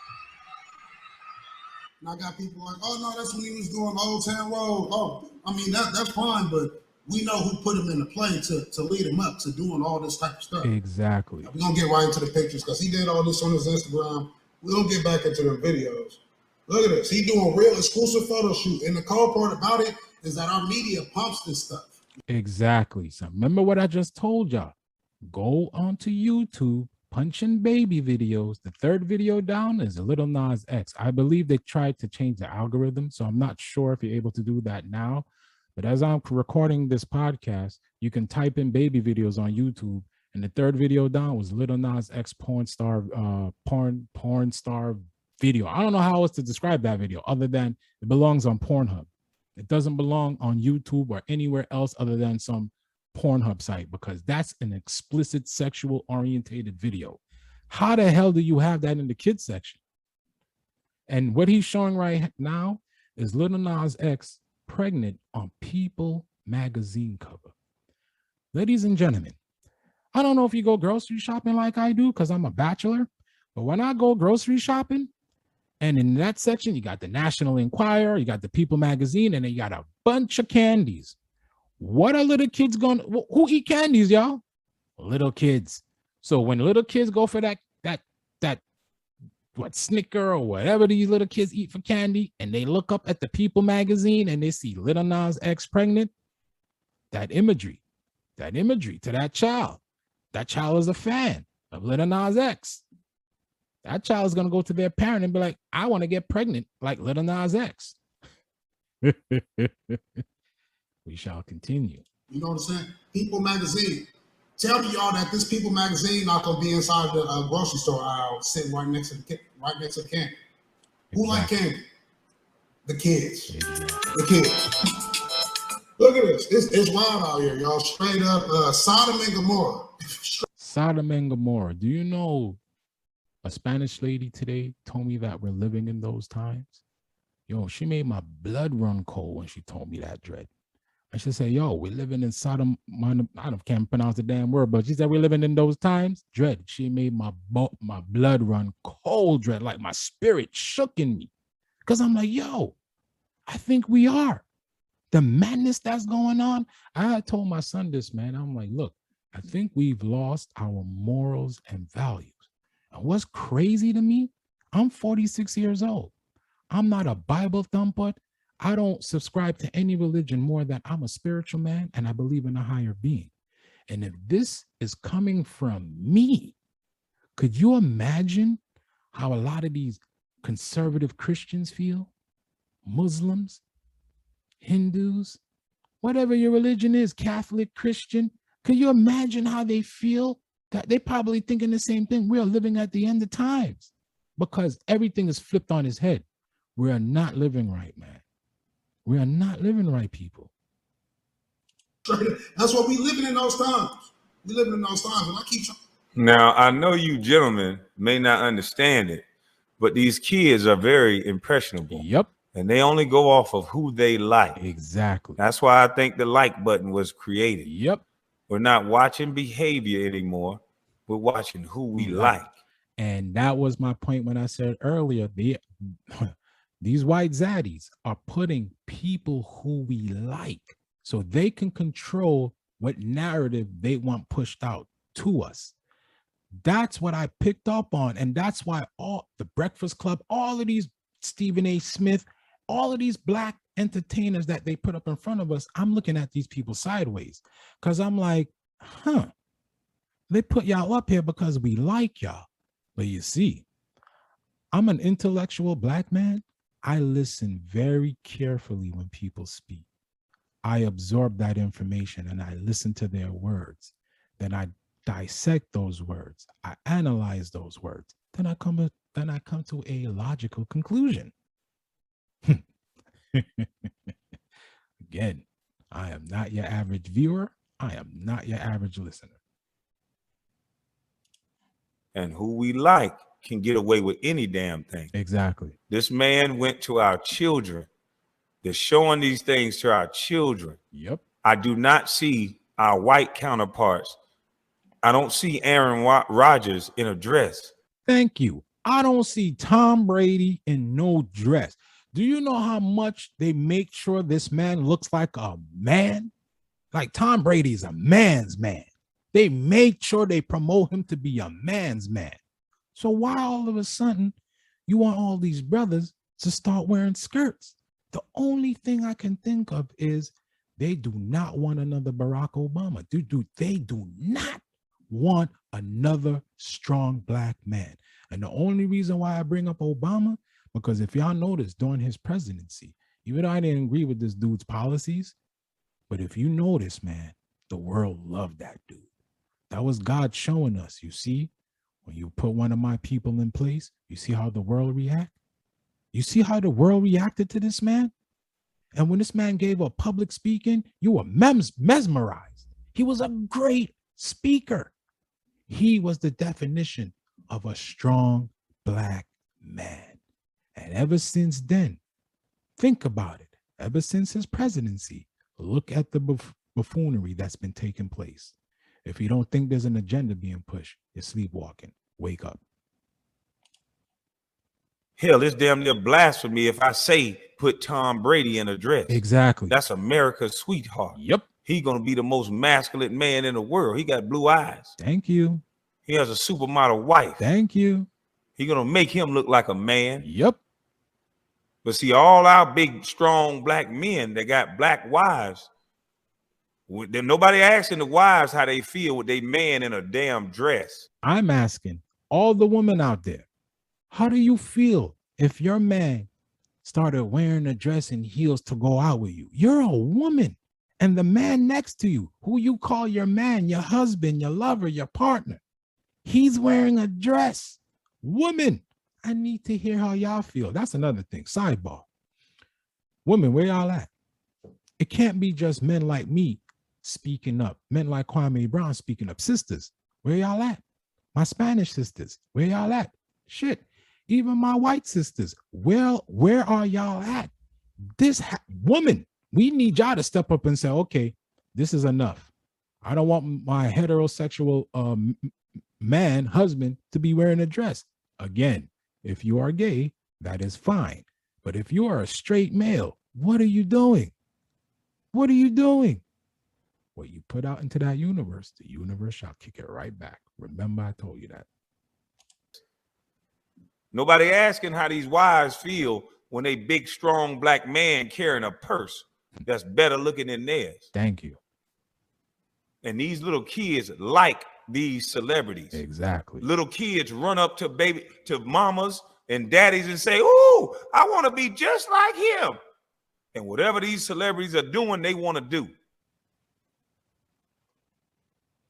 And I got people like, oh no, that's when he was doing Old Town Road. Oh, I mean that's fine, but we know who put him in the play to lead him up to doing all this type of stuff. Exactly. We're gonna get right into the pictures because he did all this on his Instagram. We're gonna get back into the videos. Look at this. He doing real exclusive photo shoot. And the cool part about it is that our media pumps this stuff. Exactly. So remember what I just told y'all. Go onto YouTube, punch in baby videos. The third video down is a Lil Nas X. I believe they tried to change the algorithm, so I'm not sure if you're able to do that now. But as I'm recording this podcast, you can type in baby videos on YouTube, and the third video down was Lil Nas X porn star video. I don't know how else to describe that video other than it belongs on Pornhub. It doesn't belong on YouTube or anywhere else other than some Pornhub site, because that's an explicit sexual orientated video. How the hell do you have that in the kids section? And what he's showing right now is Lil Nas X pregnant on People magazine cover. Ladies and gentlemen, I don't know if you go grocery shopping like I do because I'm a bachelor, but when I go grocery shopping, and in that section, you got the National Enquirer, you got the People magazine, and then you got a bunch of candies. What are little kids going? Who eat candies, y'all? Little kids. So when little kids go for that what Snicker or whatever these little kids eat for candy, and they look up at the People magazine and they see Lil Nas X pregnant, that imagery to that child is a fan of Lil Nas X. That child is going to go to their parent and be like, I want to get pregnant like Lil Nas X. We shall continue. You know what I'm saying? People magazine. Tell me y'all that this People magazine not gonna be inside the grocery store aisle, sitting right next to the candy. Who like candy? The kids. The kids. Look at this. It's wild out here, y'all. Straight up, Sodom and Gomorrah. Sodom and Gomorrah. Do you know a Spanish lady today told me that we're living in those times? Yo, she made my blood run cold when she told me that, Dread. I should say, yo, we're living in Sodom. I can't pronounce the damn word, but she said we're living in those times. Dread. She made my blood run cold, Dread. Like my spirit shook in me. Because I'm like, yo, I think we are. The madness that's going on. I told my son this, man. I'm like, look, I think we've lost our morals and values. And what's crazy to me, I'm 46 years old. I'm not a Bible thumper. I don't subscribe to any religion more than I'm a spiritual man and I believe in a higher being. And if this is coming from me, could you imagine how a lot of these conservative Christians feel? Muslims, Hindus, whatever your religion is, Catholic, Christian, can you imagine how they feel? That they probably thinking the same thing. We are living at the end of times because everything is flipped on his head. We are not living right, man. We are not living right, people. That's what we living in those times. We living in those times, and I keep trying. Now, I know you gentlemen may not understand it, but these kids are very impressionable. Yep. And they only go off of who they like. Exactly. That's why I think the like button was created. Yep. We're not watching behavior anymore. We're watching who we like. And that was my point when I said earlier, these white zaddies are putting people who we like so they can control what narrative they want pushed out to us. That's what I picked up on. And that's why all the Breakfast Club, all of these Stephen A. Smith, all of these black entertainers that they put up in front of us, I'm looking at these people sideways because I'm like, they put y'all up here because we like y'all. But you see, I'm an intellectual black man. I listen very carefully when people speak. I absorb that information and I listen to their words. Then I dissect those words. I analyze those words. Then I come to a logical conclusion. Again, I am not your average viewer. I am not your average listener. And who we like can get away with any damn thing. Exactly. This man went to our children. They're showing these things to our children. Yep. I do not see our white counterparts. I don't see Aaron Rodgers in a dress. Thank you. I don't see Tom Brady in no dress. Do you know how much they make sure this man looks like a man? Like Tom Brady's a man's man. They make sure they promote him to be a man's man. So why all of a sudden you want all these brothers to start wearing skirts? The only thing I can think of is they do not want another Barack Obama. They do not want another strong black man. And the only reason why I bring up Obama, because if y'all notice during his presidency, even though I didn't agree with this dude's policies, but if you notice, man, the world loved that dude. That was God showing us, you see, when you put one of my people in place, you see how the world react? You see how the world reacted to this man? And when this man gave a public speaking, you were mesmerized. He was a great speaker. He was the definition of a strong black man. And ever since then, think about it. Ever since his presidency, look at the buffoonery that's been taking place. If you don't think there's an agenda being pushed, you're sleepwalking. Wake up. Hell, it's damn near blasphemy if I say put Tom Brady in a dress. Exactly. That's America's sweetheart. Yep. He's going to be the most masculine man in the world. He got blue eyes. Thank you. He has a supermodel wife. Thank you. He's going to make him look like a man. Yep. But see, all our big, strong black men that got black wives, nobody asking the wives how they feel with their man in a damn dress. I'm asking all the women out there, how do you feel if your man started wearing a dress and heels to go out with you? You're a woman, and the man next to you, who you call your man, your husband, your lover, your partner, he's wearing a dress. Woman, I need to hear how y'all feel. That's another thing. Sidebar. Women, where y'all at? It can't be just men like me speaking up, men like Kwame Brown speaking up. Sisters, where y'all at? My Spanish sisters, where y'all at? Shit, even my white sisters, where are y'all at? This woman, We need y'all to step up and say, okay, this is enough. I don't want my heterosexual man, husband, to be wearing a dress. Again, if you are gay, that is fine. But if you are a straight male, what are you doing? What are you doing? What you put out into that universe, the universe shall kick it right back. Remember, I told you that. Nobody asking how these wives feel when a big, strong black man carrying a purse that's better looking than theirs. Thank you. And these little kids like these celebrities. Exactly. Little kids run up to mamas and daddies and say, "Oh, I want to be just like him." And whatever these celebrities are doing, they want to do.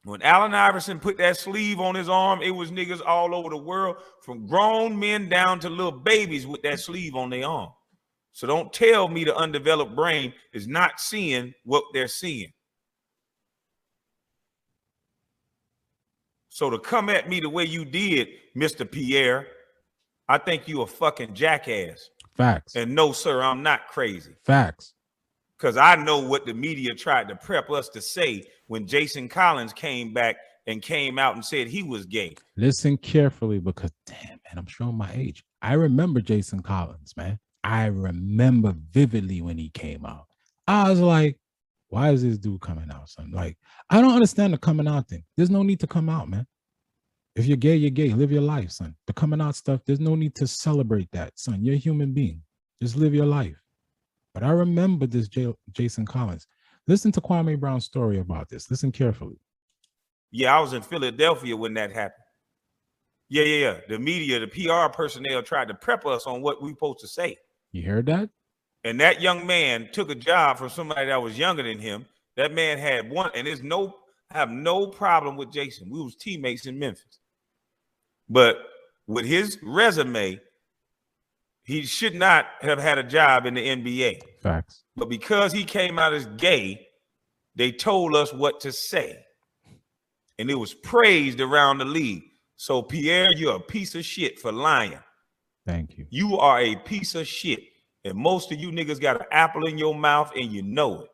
When Allen Iverson put that sleeve on his arm, it was niggas all over the world, from grown men down to little babies with that sleeve on their arm. So don't tell me the undeveloped brain is not seeing what they're seeing. So to come at me the way you did, Mr. Pierre, I think you a fucking jackass. Facts. And no, sir, I'm not crazy. Facts. Because I know what the media tried to prep us to say when Jason Collins came back and came out and said he was gay. Listen carefully, because damn, man, I'm showing my age. I remember Jason Collins, man. I remember vividly when he came out. I was like, why is this dude coming out, son? Like, I don't understand the coming out thing. There's no need to come out, man. If you're gay, you're gay. Live your life, son. The coming out stuff, there's no need to celebrate that, son. You're a human being. Just live your life. But I remember this Jason Collins. Listen to Kwame Brown's story about this. Listen carefully. Yeah, I was in Philadelphia when that happened. Yeah. The media, the PR personnel tried to prep us on what we supposed to say. You heard that? And that young man took a job from somebody that was younger than him. That man had one, and I have no problem with Jason. We was teammates in Memphis. But with his resume, he should not have had a job in the NBA. Facts. But because he came out as gay, they told us what to say. And it was praised around the league. So, Pierre, you're a piece of shit for lying. Thank you. You are a piece of shit. And most of you niggas got an apple in your mouth and you know it.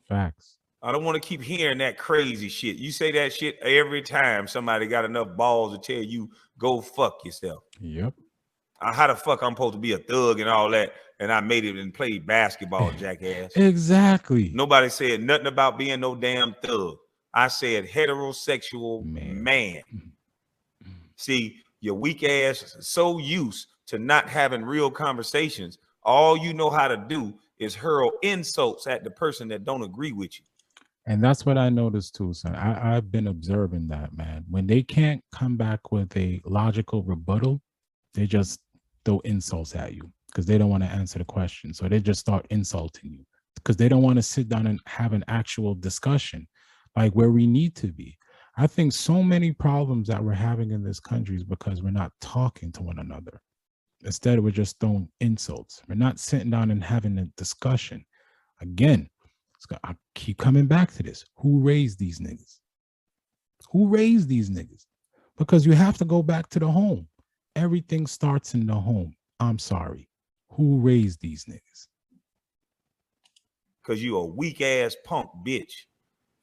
Facts. I don't want to keep hearing that crazy shit. You say that shit every time somebody got enough balls to tell you, go fuck yourself. Yep. How the fuck I'm supposed to be a thug and all that, and I made it and played basketball, jackass? Exactly. Nobody said nothing about being no damn thug. I said heterosexual man. See, your weak ass is so used to not having real conversations. All you know how to do is hurl insults at the person that don't agree with you. And that's what I noticed too, son. I've been observing that, man. When they can't come back with a logical rebuttal, they just throw insults at you because they don't want to answer the question. So they just start insulting you because they don't want to sit down and have an actual discussion like where we need to be. I think so many problems that we're having in this country is because we're not talking to one another. Instead, we're just throwing insults. We're not sitting down and having a discussion. Again, I keep coming back to this. Who raised these niggas? Who raised these niggas? Because you have to go back to the home. Everything starts in the home. I'm sorry. Who raised these niggas? Because you a weak ass punk bitch.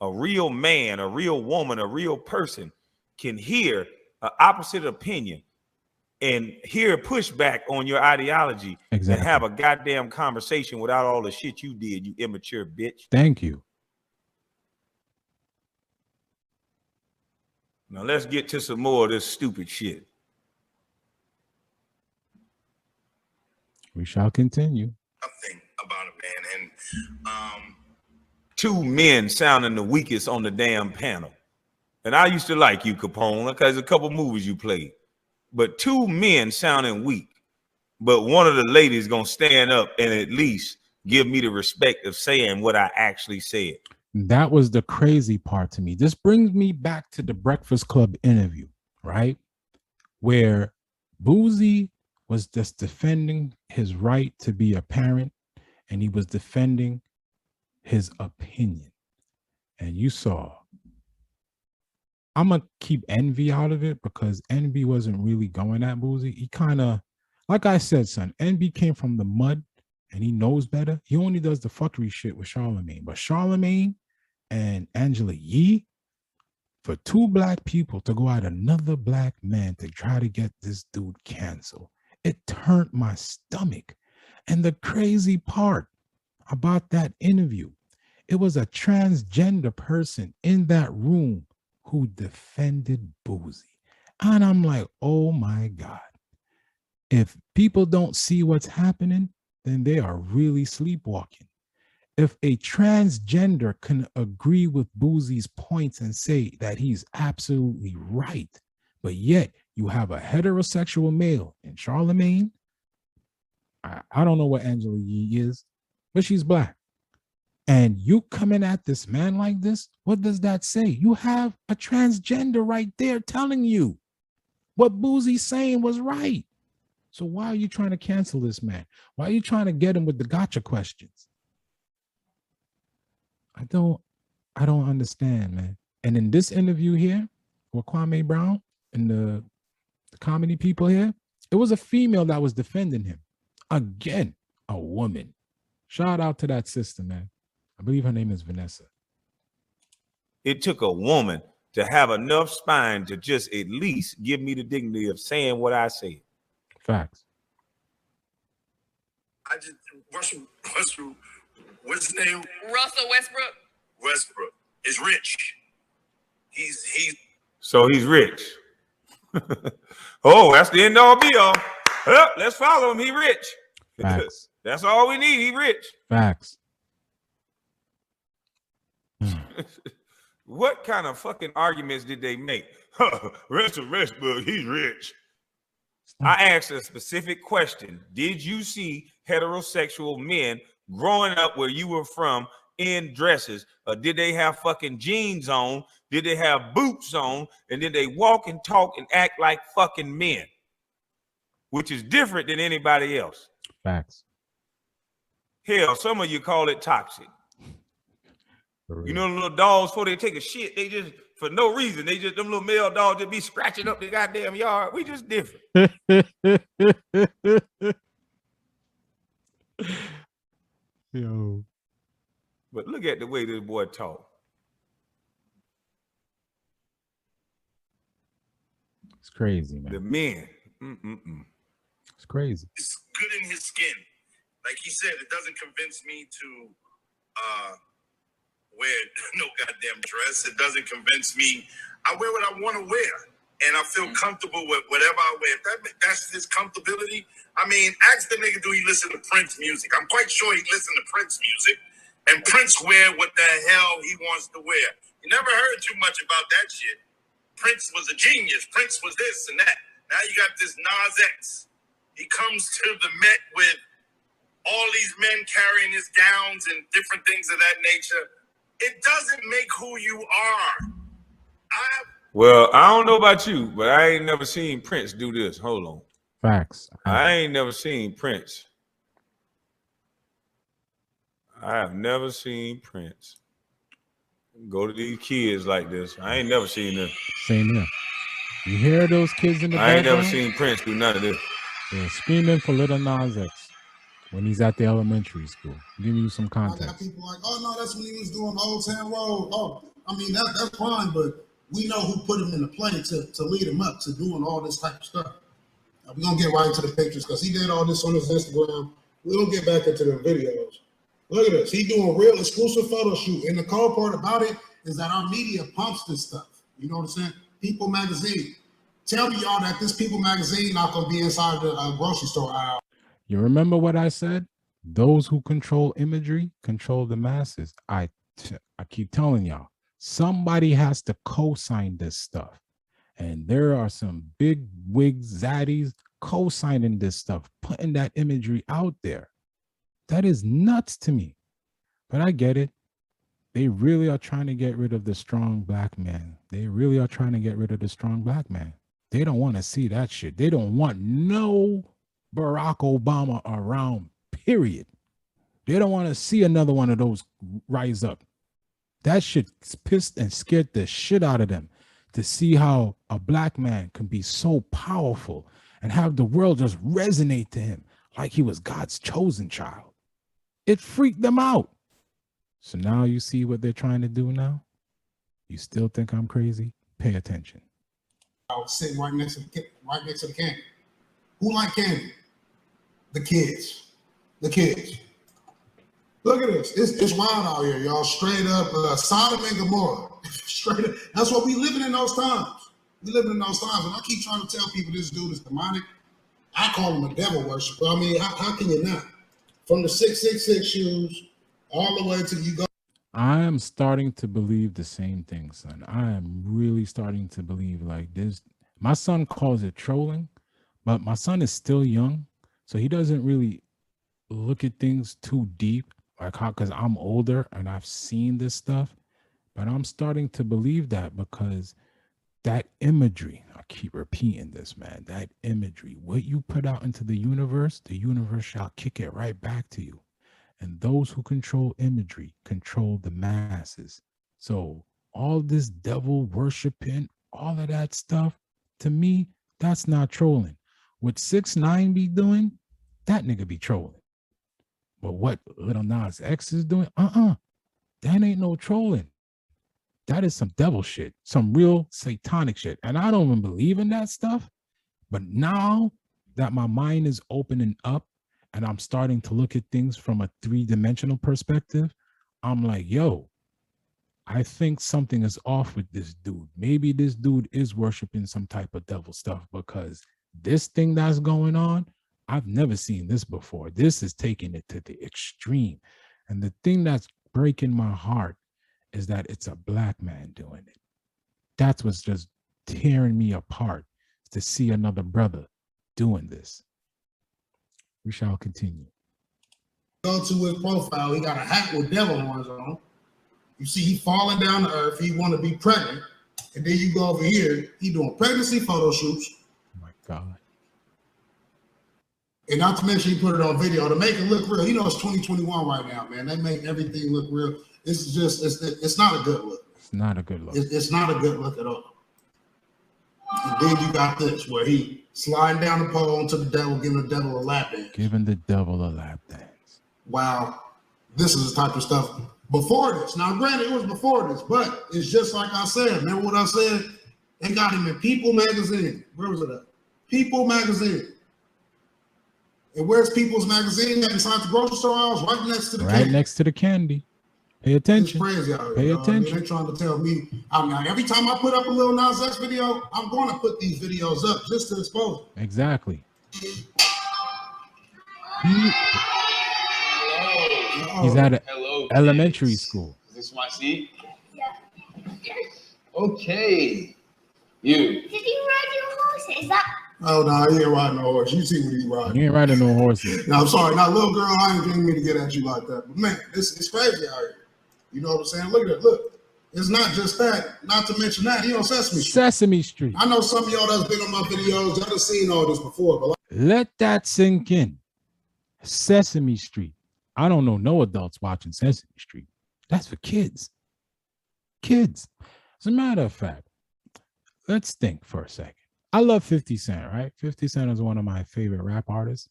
A real man, a real woman, a real person can hear an opposite opinion and hear pushback on your ideology. Exactly. And have a goddamn conversation without all the shit you did, you immature bitch. Thank you. Now let's get to some more of this stupid shit. We shall continue. Something about a man, and two men sounding the weakest on the damn panel. And I used to like you, Capone, because a couple movies you played. But two men sounding weak. But one of the ladies gonna stand up and at least give me the respect of saying what I actually said. That was the crazy part to me. This brings me back to the Breakfast Club interview, right? Where Boozy was just defending his right to be a parent, and he was defending his opinion. And you saw, I'm gonna keep Envy out of it because Envy wasn't really going at Boozy. He kind of, Like I said, son, NB came from the mud and he knows better. He only does the fuckery shit with Charlemagne. But Charlemagne and Angela Yee, for two black people to go at another black man to try to get this dude canceled, it turned my stomach. And the crazy part about that interview, it was a transgender person in that room who defended Boozy. And I'm like, oh my God. If people don't see what's happening, then they are really sleepwalking. If a transgender can agree with Boozy's points and say that he's absolutely right, but yet you have a heterosexual male in Charlemagne, I don't know what Angela Yee is, but she's black. And you coming at this man like this, what does that say? You have a transgender right there telling you what Boozy's saying was right. So why are you trying to cancel this man? Why are you trying to get him with the gotcha questions? I don't understand, man. And in this interview here with Kwame Brown and the comedy people here, it was a female that was defending him. Again, a woman. Shout out to that sister, man. I believe her name is Vanessa. It took a woman to have enough spine to just at least give me the dignity of saying what I said. Facts. I just Russell, what's his name? Russell Westbrook. Westbrook is rich. He's So he's rich. Oh, that's the end all be all. Well, let's follow him. He rich. Facts. That's all we need. He rich. Facts. What kind of fucking arguments did they make? Russell Westbrook, he's rich. I asked a specific question. Did you see heterosexual men growing up where you were from in dresses? Or did they have fucking jeans on? Did they have boots on? And did they walk and talk and act like fucking men? Which is different than anybody else. Facts. Hell, some of you call it toxic. You know, the little dogs, before they take a shit, they just, for no reason, they just, them little male dogs just be scratching up the goddamn yard. We just different. Yo. But look at the way this boy talk. It's crazy, man. The men. It's crazy. It's good in his skin. Like he said, it doesn't convince me to wear no goddamn dress. It doesn't convince me. I wear what I want to wear, and I feel comfortable with whatever I wear. If that's his comfortability. I mean, ask the nigga, do he listen to Prince music? I'm quite sure he listen to Prince music, and Prince wear what the hell he wants to wear. You never heard too much about that shit. Prince was a genius. Prince was this and that. Now you got this Nas X. He comes to the Met with all these men carrying his gowns and different things of that nature. It doesn't make who you are. Well, I don't know about you, but I ain't never seen Prince do this. Hold on. Facts. I ain't never seen Prince. I have never seen Prince go to these kids like this. I ain't never seen this. Same here. You hear those kids in the I ain't background? never seen Prince do none of this. They're screaming for Little Nas X when he's at the elementary school. Give you some I got context. people like, oh no, that's when he was doing Old Town Road. Oh, I mean that's fine, but we know who put him in the play to lead him up to doing all this type of stuff. We're gonna get right into the pictures because he did all this on his Instagram. We'll get back into the videos. Look at this. He doing real exclusive photo shoot. And the cool part about it is that our media pumps this stuff. You know what I'm saying? People Magazine. Tell me y'all that this People Magazine not gonna be inside the grocery store aisle. You remember what I said? Those who control imagery control the masses. I keep telling y'all, somebody has to co-sign this stuff. And there are some big wig zaddies co-signing this stuff, putting that imagery out there. That is nuts to me. But I get it. They really are trying to get rid of the strong black man. They really are trying to get rid of the strong black man. They don't want to see that shit. They don't want no Barack Obama around, period. They don't want to see another one of those rise up. That shit pissed and scared the shit out of them to see how a black man can be so powerful and have the world just resonate to him like he was God's chosen child. It freaked them out. So now you see what they're trying to do now? You still think I'm crazy? Pay attention. I was sitting right next to the candy. Who like candy? The kids. The kids. Look at this. It's wild out here, y'all. Straight up Sodom and Gomorrah. Straight up. That's what we living in those times. We living in those times. And I keep trying to tell people this dude is demonic. I call him a devil worshiper. I mean, how can you not? From the 666 shoes all the way to you go. I am starting to believe the same thing, son. I am really starting to believe like this. My son calls it trolling, but my son is still young, so he doesn't really look at things too deep, like how, because I'm older and I've seen this stuff, but I'm starting to believe that because that imagery, I keep repeating this, man, that imagery, what you put out into the universe shall kick it right back to you. And those who control imagery control the masses. So all this devil worshiping, all of that stuff, to me, that's not trolling. What 6ix9ine be doing, that nigga be trolling. But what Lil Nas X is doing, that ain't no trolling. That is some devil shit, some real satanic shit. And I don't even believe in that stuff. But now that my mind is opening up, and I'm starting to look at things from a 3-dimensional perspective, I'm like, yo, I think something is off with this dude. Maybe this dude is worshiping some type of devil stuff, because this thing that's going on, I've never seen this before. This is taking it to the extreme. And the thing that's breaking my heart is that it's a black man doing it. That's what's just tearing me apart, to see another brother doing this. We shall continue. Go to his profile. He got a hat with devil horns on. You see, he falling down to earth. He want to be pregnant, and then you go over here. He doing pregnancy photo shoots. Oh my God! And not to mention, he put it on video to make it look real. You know, it's 2021 right now, man. They make everything look real. It's just, it's not a good look. It's not a good look. It's not a good look at all. And then you got this, where he sliding down the pole to the devil, giving the devil a lap dance. Giving the devil a lap dance. Wow. This is the type of stuff before this. Now, granted, it was before this, but it's just like I said. Remember what I said? They got him in People magazine. Where was it at? People magazine. And where's People's magazine? Inside the grocery store aisles, right next to the candy. Right next to the candy. Pay attention. It's crazy out here. Pay attention. They're trying to tell me. I mean, every time I put up a Lil Nas X video, I'm going to put these videos up just to expose them. Exactly. Hello. He's at an Hello, elementary kids. school. Is this my seat? Yeah. Okay. You. Did you ride your horse? Is that? Oh, no, he ain't riding no horse. You see what he's riding. You ain't riding no horses. No, I'm sorry. Now, little girl, I ain't getting me to get at you like that. But, man, it's crazy out here. You know what I'm saying? Look at it. Look. It's not just that. Not to mention that. He on Sesame Street. Sesame Street. I know some of y'all that's been on my videos, y'all have seen all this before. But Let that sink in. Sesame Street. I don't know no adults watching Sesame Street. That's for kids. Kids. As a matter of fact, let's think for a second. I love 50 Cent, right? 50 Cent is one of my favorite rap artists.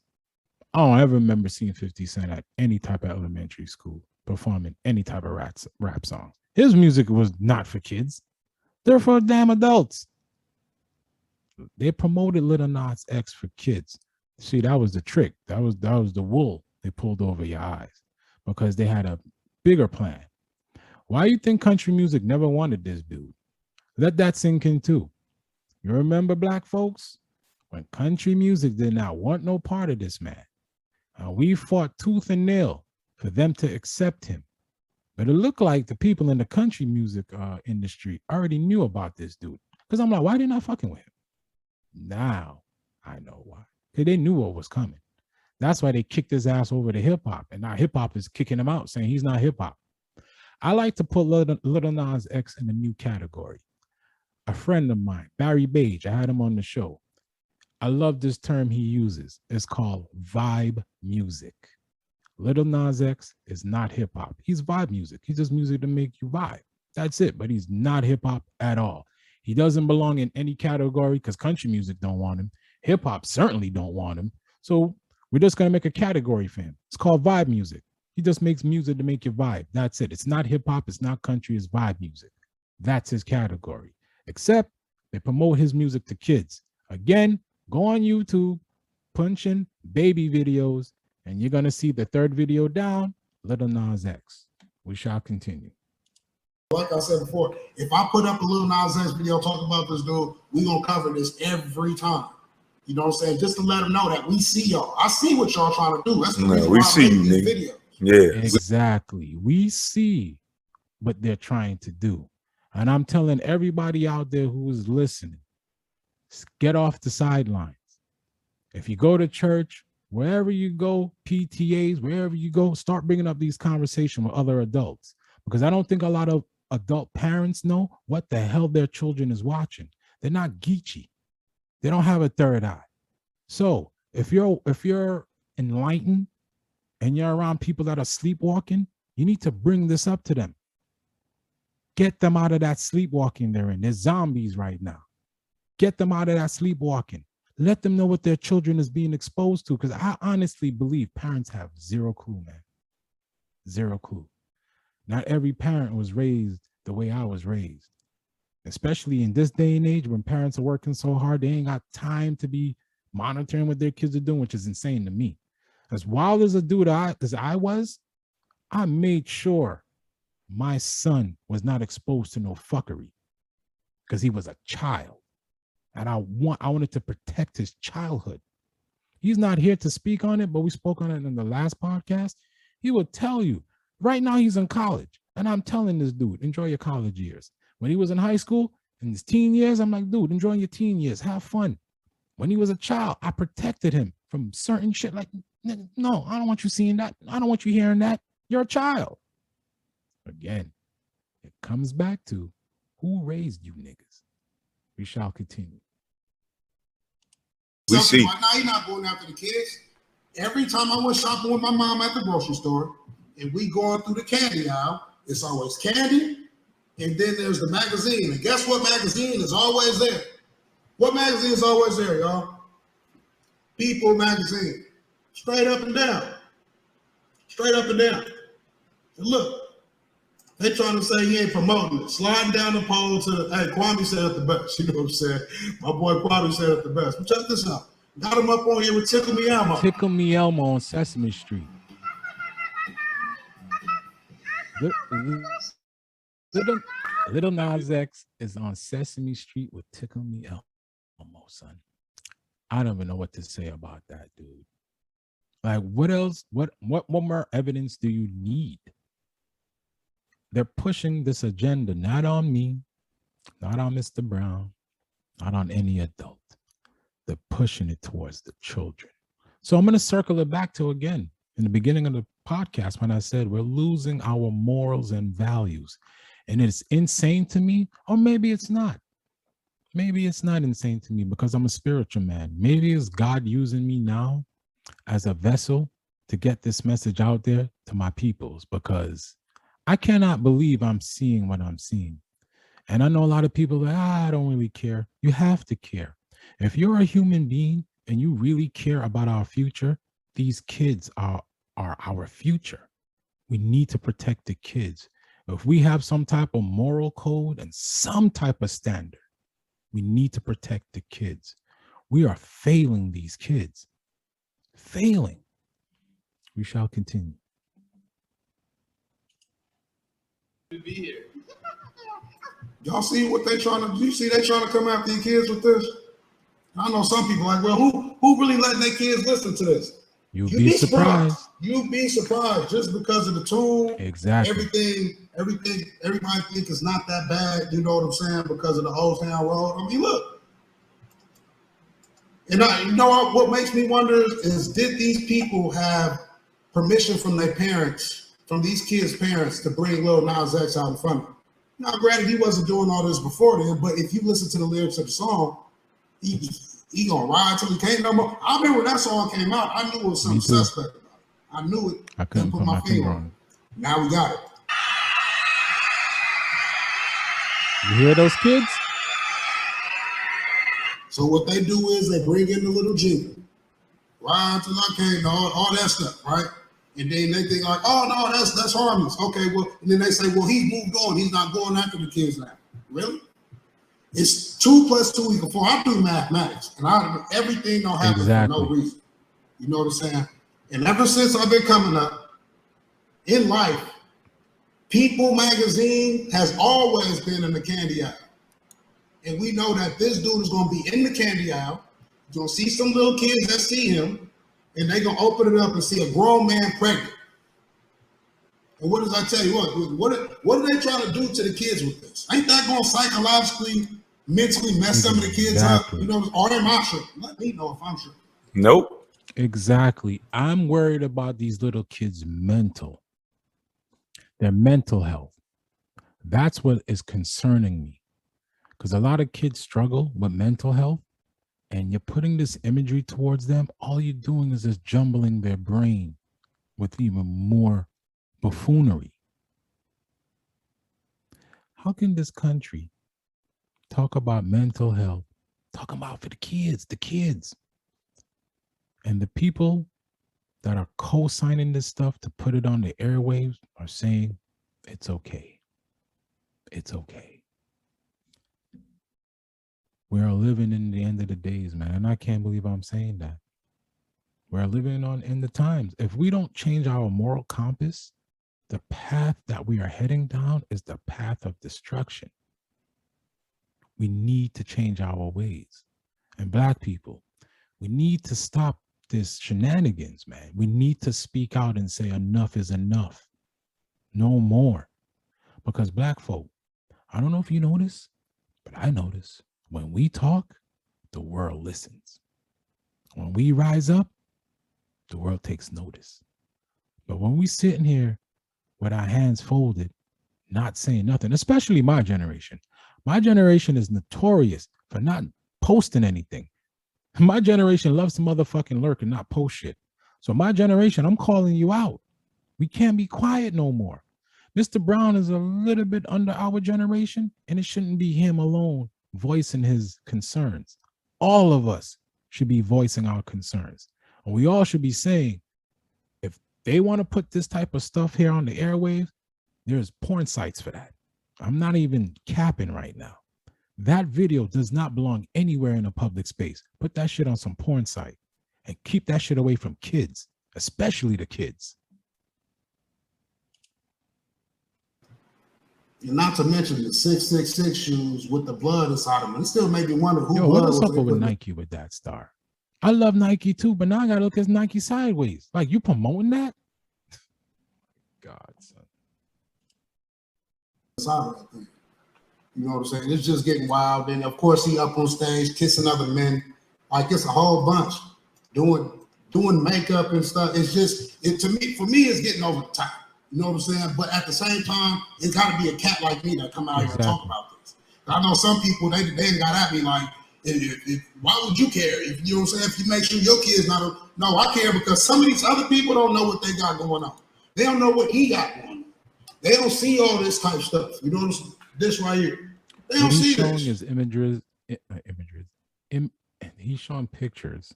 I don't ever remember seeing 50 Cent at any type of elementary school performing any type of rap song. His music was not for kids. They're for damn adults. They promoted Lil Nas X for kids. See, that was the trick. That was the wool they pulled over your eyes, because they had a bigger plan. Why you think country music never wanted this dude? Let that sink in too. You remember, black folks, when country music did not want no part of this man. We fought tooth and nail for them to accept him. But it looked like the people in the country music industry already knew about this dude. Because I'm like, why didn't I fucking with him? Now I know why. Because they knew what was coming. That's why they kicked his ass over to hip hop. And now hip hop is kicking him out, saying he's not hip hop. I like to put Lil Nas X in a new category. A friend of mine, Barry Bage, I had him on the show. I love this term he uses. It's called vibe music. Lil Nas X is not hip hop. He's vibe music. He's just music to make you vibe. That's it. But he's not hip hop at all. He doesn't belong in any category because country music don't want him. Hip hop certainly don't want him. So we're just gonna make a category for him. It's called vibe music. He just makes music to make you vibe. That's it. It's not hip hop. It's not country. It's vibe music. That's his category. Except they promote his music to kids. Again, go on YouTube, punch in baby videos, and you're gonna see the third video down, Little Nas X. We shall continue. Like I said before, if I put up a Lil Nas X video talking about this dude, we gonna cover this every time. You know what I'm saying? Just to let them know that we see y'all. I see what y'all trying to do. That's the reason we why see I make you, these nigga. videos. Yeah. Exactly. We see what they're trying to do. And I'm telling everybody out there who is listening, get off the sidelines. If you go to church, wherever you go, PTAs, wherever you go, start bringing up these conversations with other adults. Because I don't think a lot of adult parents know what the hell their children is watching. They're not geeky. They don't have a third eye. So if you're enlightened and you're around people that are sleepwalking, you need to bring this up to them. Get them out of that sleepwalking they're in. There's zombies right now. Get them out of that sleepwalking. Let them know what their children is being exposed to. Because I honestly believe parents have zero clue, man. Zero clue. Not every parent was raised the way I was raised. Especially in this day and age when parents are working so hard, they ain't got time to be monitoring what their kids are doing, which is insane to me. As wild as a dude as I was, I made sure my son was not exposed to no fuckery because he was a child. And I wanted to protect his childhood. He's not here to speak on it, but we spoke on it in the last podcast. He will tell you right now he's in college. And I'm telling this dude, enjoy your college years. When he was in high school, in his teen years, I'm like, dude, enjoy your teen years. Have fun. When he was a child, I protected him from certain shit. Like, no, I don't want you seeing that. I don't want you hearing that. You're a child. Again, it comes back to who raised you niggas. We shall continue. We see. Right now, he's not going after the kids. Every time I went shopping with my mom at the grocery store, and we going through the candy aisle, it's always candy. And then there's the magazine. And guess what magazine is always there? What magazine is always there, y'all? People magazine. Straight up and down. Straight up and down. And look, they trying to say he ain't promoting it. Sliding down the pole to the, hey, Kwame said it the best. You know what I'm saying? My boy Kwame said it the best. But check this out. Got him up on here with Tickle Me Elmo. Tickle Me Elmo on Sesame Street. Little Nas X is on Sesame Street with Tickle Me Elmo, son. I don't even know what to say about that, dude. Like, what else? What more evidence do you need? They're pushing this agenda, not on me, not on Mr. Brown, not on any adult. They're pushing it towards the children. So I'm going to circle it back to, again, in the beginning of the podcast when I said we're losing our morals and values. And it's insane to me, or maybe it's not. Maybe it's not insane to me because I'm a spiritual man. Maybe it's God using me now as a vessel to get this message out there to my peoples, because I cannot believe I'm seeing what I'm seeing. And I know a lot of people that, I don't really care. You have to care. If you're a human being and you really care about our future, these kids are our future. We need to protect the kids. If we have some type of moral code and some type of standard, we need to protect the kids. We are failing these kids. Failing. We shall continue. Y'all see what they trying to do? You see they trying to come after your kids with this? I know some people like, well, who really letting their kids listen to this? You'd be surprised. You'd be surprised just because of the tune. Exactly. Everything, everybody think it's not that bad, you know what I'm saying, because of the Old Town Road. I mean, look. And you know what makes me wonder is, did these people have permission from their parents, from these kids' parents, to bring Lil Nas X out in front of them? Now, granted, he wasn't doing all this before then, but if you listen to the lyrics of the song, he gonna ride till he can't no more. I remember when that song came out, I knew it was something suspect about it. I knew it. I couldn't put my finger on it. Now we got it. You hear those kids? So what they do is they bring in the little jingle. Ride till I can't, all that stuff, right? And then they think like, oh no, that's harmless. Okay, well, and then they say, well, he's moved on. He's not going after the kids now. Really? It's 2 + 2 = 4. I do mathematics, and everything don't happen for no reason. You know what I'm saying? And ever since I've been coming up in life, People magazine has always been in the candy aisle. And we know that this dude is going to be in the candy aisle. You're going to see some little kids that see him, and they're going to open it up and see a grown man pregnant. And what does I tell you? What are they trying to do to the kids with this? Ain't that going to psychologically, mentally mess some of the kids up? You know, or am I sure? Let me know if I'm sure. Nope. Exactly. I'm worried about these little kids' their mental health. That's what is concerning me. Because a lot of kids struggle with mental health, and you're putting this imagery towards them. All you're doing is just jumbling their brain with even more buffoonery. How can this country talk about mental health, talk about for the kids, and the people that are co-signing this stuff to put it on the airwaves are saying it's okay. It's okay. We are living in the end of the days, man. And I can't believe I'm saying that. We're living in the times. If we don't change our moral compass, the path that we are heading down is the path of destruction. We need to change our ways. And Black people, we need to stop this shenanigans, man. We need to speak out and say enough is enough. No more. Because Black folk, I don't know if you notice, but I notice when we talk, the world listens. When we rise up, the world takes notice. But when we sit in here with our hands folded, not saying nothing, especially my generation is notorious for not posting anything. My generation loves to motherfucking lurk and not post shit. So my generation, I'm calling you out. We can't be quiet no more. Mr. Brown is a little bit under our generation, and it shouldn't be him alone voicing his concerns. All of us should be voicing our concerns. And we all should be saying, if they want to put this type of stuff here on the airwaves, there's porn sites for that. I'm not even capping right now. That video does not belong anywhere in a public space. Put that shit on some porn site and keep that shit away from kids, especially the kids. And not to mention the 666 shoes with the blood inside them. It still made me wonder who. Yo, what's up with Nike with that star? I love Nike too, but now I gotta look at Nike sideways. Like, you promoting that? God, son. You know what I'm saying? It's just getting wild. And of course, he up on stage kissing other men. Like, it's a whole bunch doing makeup and stuff. It's just, for me, it's getting over the top. You know what I'm saying? But at the same time, it's got to be a cat like me that come out here and talk about this. I know some people, they got at me like, why would you care? If you know what I'm saying? If you make sure your kid's not, no, I care because some of these other people don't know what they got going on. They don't know what he got going on. They don't see all this type of stuff. You know what I'm saying? This right here. They don't see this. He's showing his he's showing pictures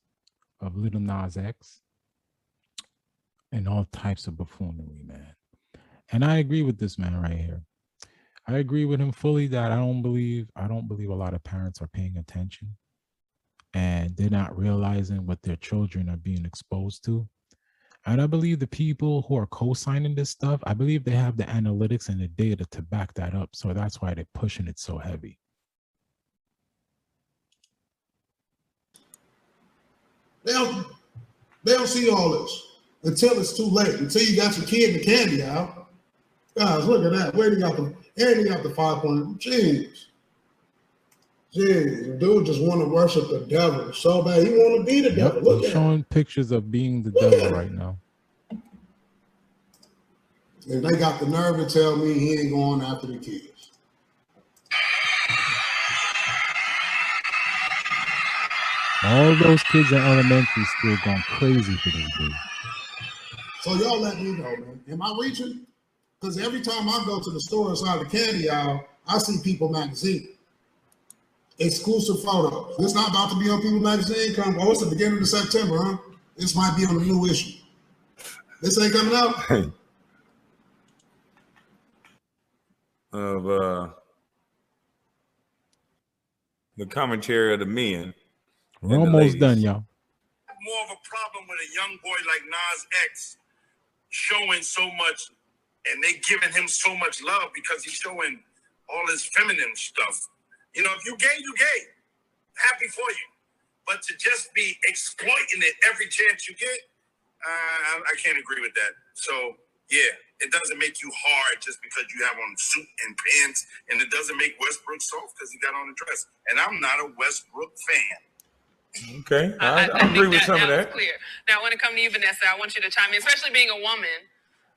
of Little Nas X and all types of buffoonery, man. And I agree with this man right here. I agree with him fully that I don't believe a lot of parents are paying attention and they're not realizing what their children are being exposed to. And I believe the people who are co-signing this stuff, I believe they have the analytics and the data to back that up. So that's why they're pushing it so heavy. They don't see all this until it's too late. Until you got your kid in the candy aisle. Guys, look at that. Where he got the 5 point. Jeez. The dude just want to worship the devil so bad. He want to be the devil. Look he's showing pictures of being the devil right now. And they got the nerve to tell me he ain't going after the kids. All those kids in elementary school going crazy for this dude. So y'all let me know, man. Am I reaching? Because every time I go to the store inside the candy aisle, I see People magazine. Exclusive photo. It's not about to be on People Magazine. It's the beginning of September, huh? This might be on the new issue. This ain't coming out. Of the commentary of the men. We're almost done, y'all. More of a problem with a young boy like Nas X showing so much, and they giving him so much love because he's showing all his feminine stuff. You know, if you gay, you gay. Happy for you. But to just be exploiting it every chance you get, I can't agree with that. So, yeah, it doesn't make you hard just because you have on a suit and pants, and it doesn't make Westbrook soft because he got on a dress. And I'm not a Westbrook fan. Okay, I agree with some of that. Clear. Now, when it comes to you, Vanessa, I want you to chime in, especially being a woman.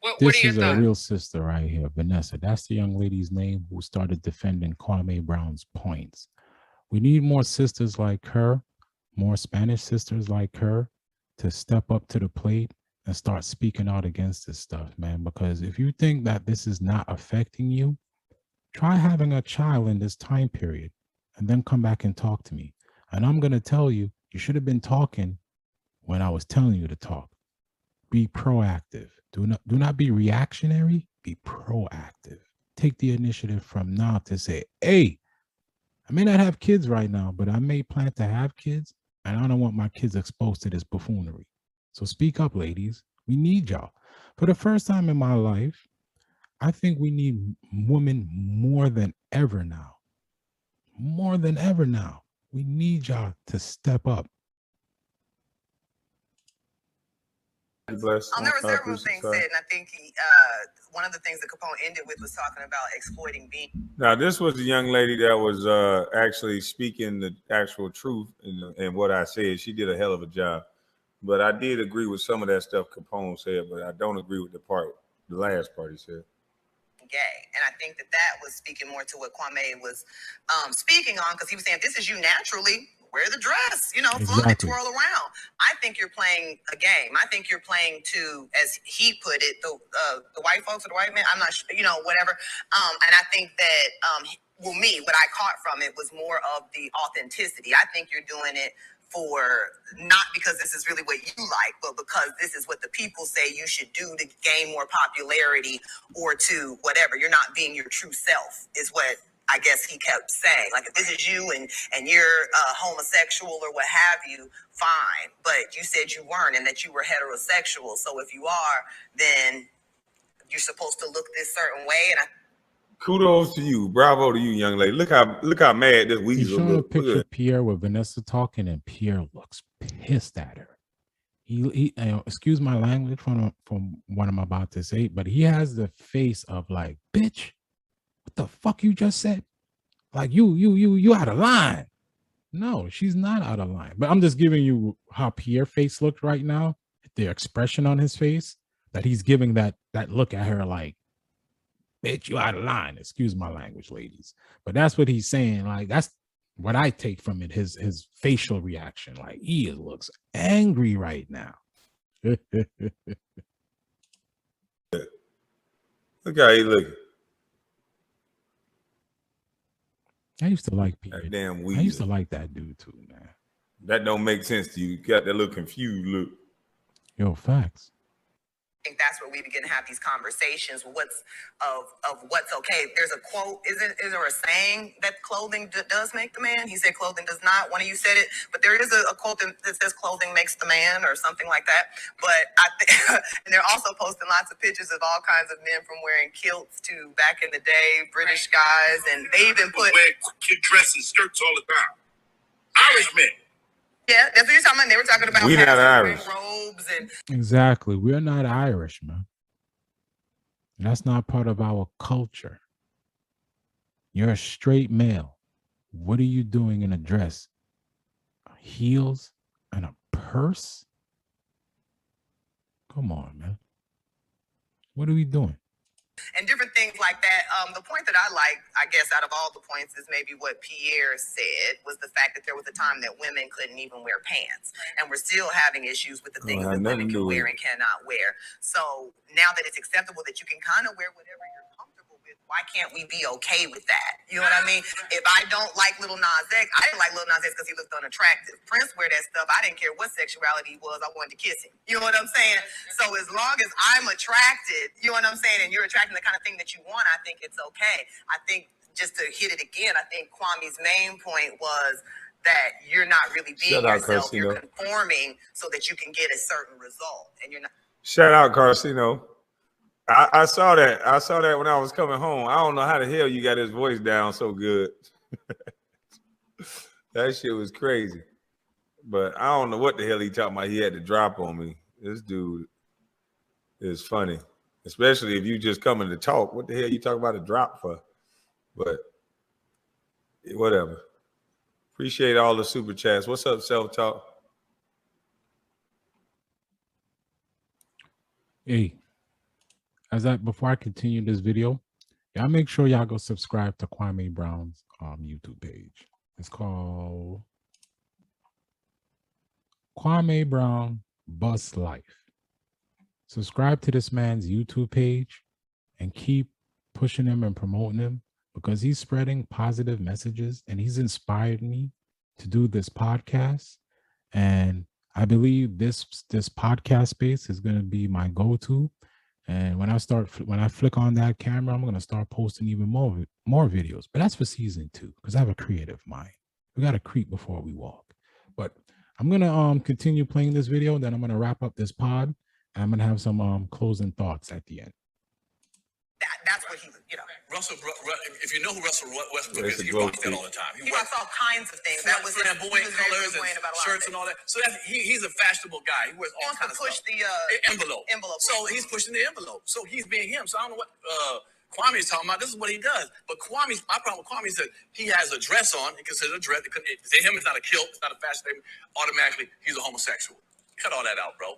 What are This your is thoughts? a real sister right here, Vanessa. That's the young lady's name who started defending Kwame Brown's points. We need more sisters like her, more Spanish sisters like her, to step up to the plate and start speaking out against this stuff, man. Because if you think that this is not affecting you, try having a child in this time period and then come back and talk to me. And I'm going to tell you, you should have been talking when I was telling you to talk. Be proactive. Do not be reactionary. Be proactive. Take the initiative from now to say, hey, I may not have kids right now, but I may plan to have kids, and I don't want my kids exposed to this buffoonery. So speak up, ladies. We need y'all. For the first time in my life, I think we need women more than ever now. More than ever now. We need y'all to step up. There were several things said, and I think one of the things that Capone ended with was talking about exploiting being. Now, this was the young lady that was actually speaking the actual truth in what I said. She did a hell of a job. But I did agree with some of that stuff Capone said, but I don't agree with the last part he said. Gay. And I think that was speaking more to what Kwame was speaking on, because he was saying, this is you naturally. Wear the dress, flaunt it, twirl around. I think you're playing a game. I think you're playing to, as he put it, the white folks or the white men. I'm not sure, whatever. And I think that, what I caught from it was more of the authenticity. I think you're doing it for not because this is really what you like, but because this is what the people say you should do to gain more popularity or to whatever. You're not being your true self, is what I guess he kept saying. Like, if this is you and you're homosexual or what have you, fine. But you said you weren't and that you were heterosexual. So if you are, then you're supposed to look this certain way. And kudos to you. Bravo to you, young lady. Look how mad this weasel showing looks. a picture of Pierre with Vanessa talking, and Pierre looks pissed at her. He excuse my language from what I'm about to say, but he has the face of like, bitch, what the fuck you just said? Like you out of line. No, she's not out of line. But I'm just giving you how Pierre's face looked right now, the expression on his face, that he's giving that look at her like, bitch, you out of line. Excuse my language, ladies. But that's what he's saying. Like, that's what I take from it, his facial reaction. Like, he looks angry right now. Look how he looking. I used to like Pierre. That damn weasel. I used to like that dude too, man. That don't make sense to you. You got that little confused look. Yo, facts. I think that's where we begin to have these conversations. What's okay? There's a quote. Is there a saying that clothing does make the man? He said clothing does not. One of you said it, but there is a quote that says clothing makes the man or something like that. But I think, and they're also posting lots of pictures of all kinds of men from wearing kilts to back in the day, British guys, and they even put wear kid dresses, skirts all the time. Irish men. Yeah, that's what you're talking about. They were talking about we're not Irish. Robes and exactly. We're not Irish, man. That's not part of our culture. You're a straight male. What are you doing in a dress? Heels and a purse? Come on, man. What are we doing? and different things like that. The point that I like, I guess, out of all the points is maybe what Pierre said was the fact that there was a time that women couldn't even wear pants. And we're still having issues with the things that women can wear and cannot wear. So now that it's acceptable that you can kind of wear whatever you're comfortable with, Why can't we be okay with that? You know what I mean? If I don't like Lil Nas X, I didn't like Lil Nas X because he looked unattractive. Prince wear that stuff. I didn't care what sexuality he was. I wanted to kiss him. You know what I'm saying? So as long as I'm attracted, you know what I'm saying, and you're attracting the kind of thing that you want, I think it's okay. I think just to hit it again, I think Kwame's main point was that you're not really being yourself. You're conforming so that you can get a certain result, and you're not. Shout out, Carcino. I saw that. I saw that when I was coming home. I don't know how the hell you got his voice down so good. That shit was crazy. But I don't know what the hell he talking about. He had to drop on me. This dude is funny, especially if you just coming to talk. What the hell you talking about a drop for? But whatever. Appreciate all the super chats. What's up, Self-Talk? Hey, before I continue this video, y'all make sure y'all go subscribe to Kwame Brown's YouTube page. It's called Kwame Brown Bus Life. Subscribe to this man's YouTube page and keep pushing him and promoting him, because he's spreading positive messages and he's inspired me to do this podcast. And I believe this podcast space is going to be my go-to. And when I flick on that camera, I'm going to start posting even more videos. But that's for season 2, because I have a creative mind. We got to creep before we walk. But I'm going to continue playing this video. Then I'm going to wrap up this pod. And I'm going to have some closing thoughts at the end. That's what he, you know. Russell, if you know who Russell Westbrook is, he rocks that all the time. He rocks all kinds of things. That was flamboyant colors and shirts and all that. So he's a fashionable guy. He wears all kinds of stuff. He wants to push the envelope. So he's pushing the envelope. So he's being him. So I don't know what Kwame is talking about. This is what he does. But my problem with Kwame is that he has a dress on. He considers a dress. To him, it's not a kilt. It's not a fashion statement. Automatically, he's a homosexual. Cut all that out, bro.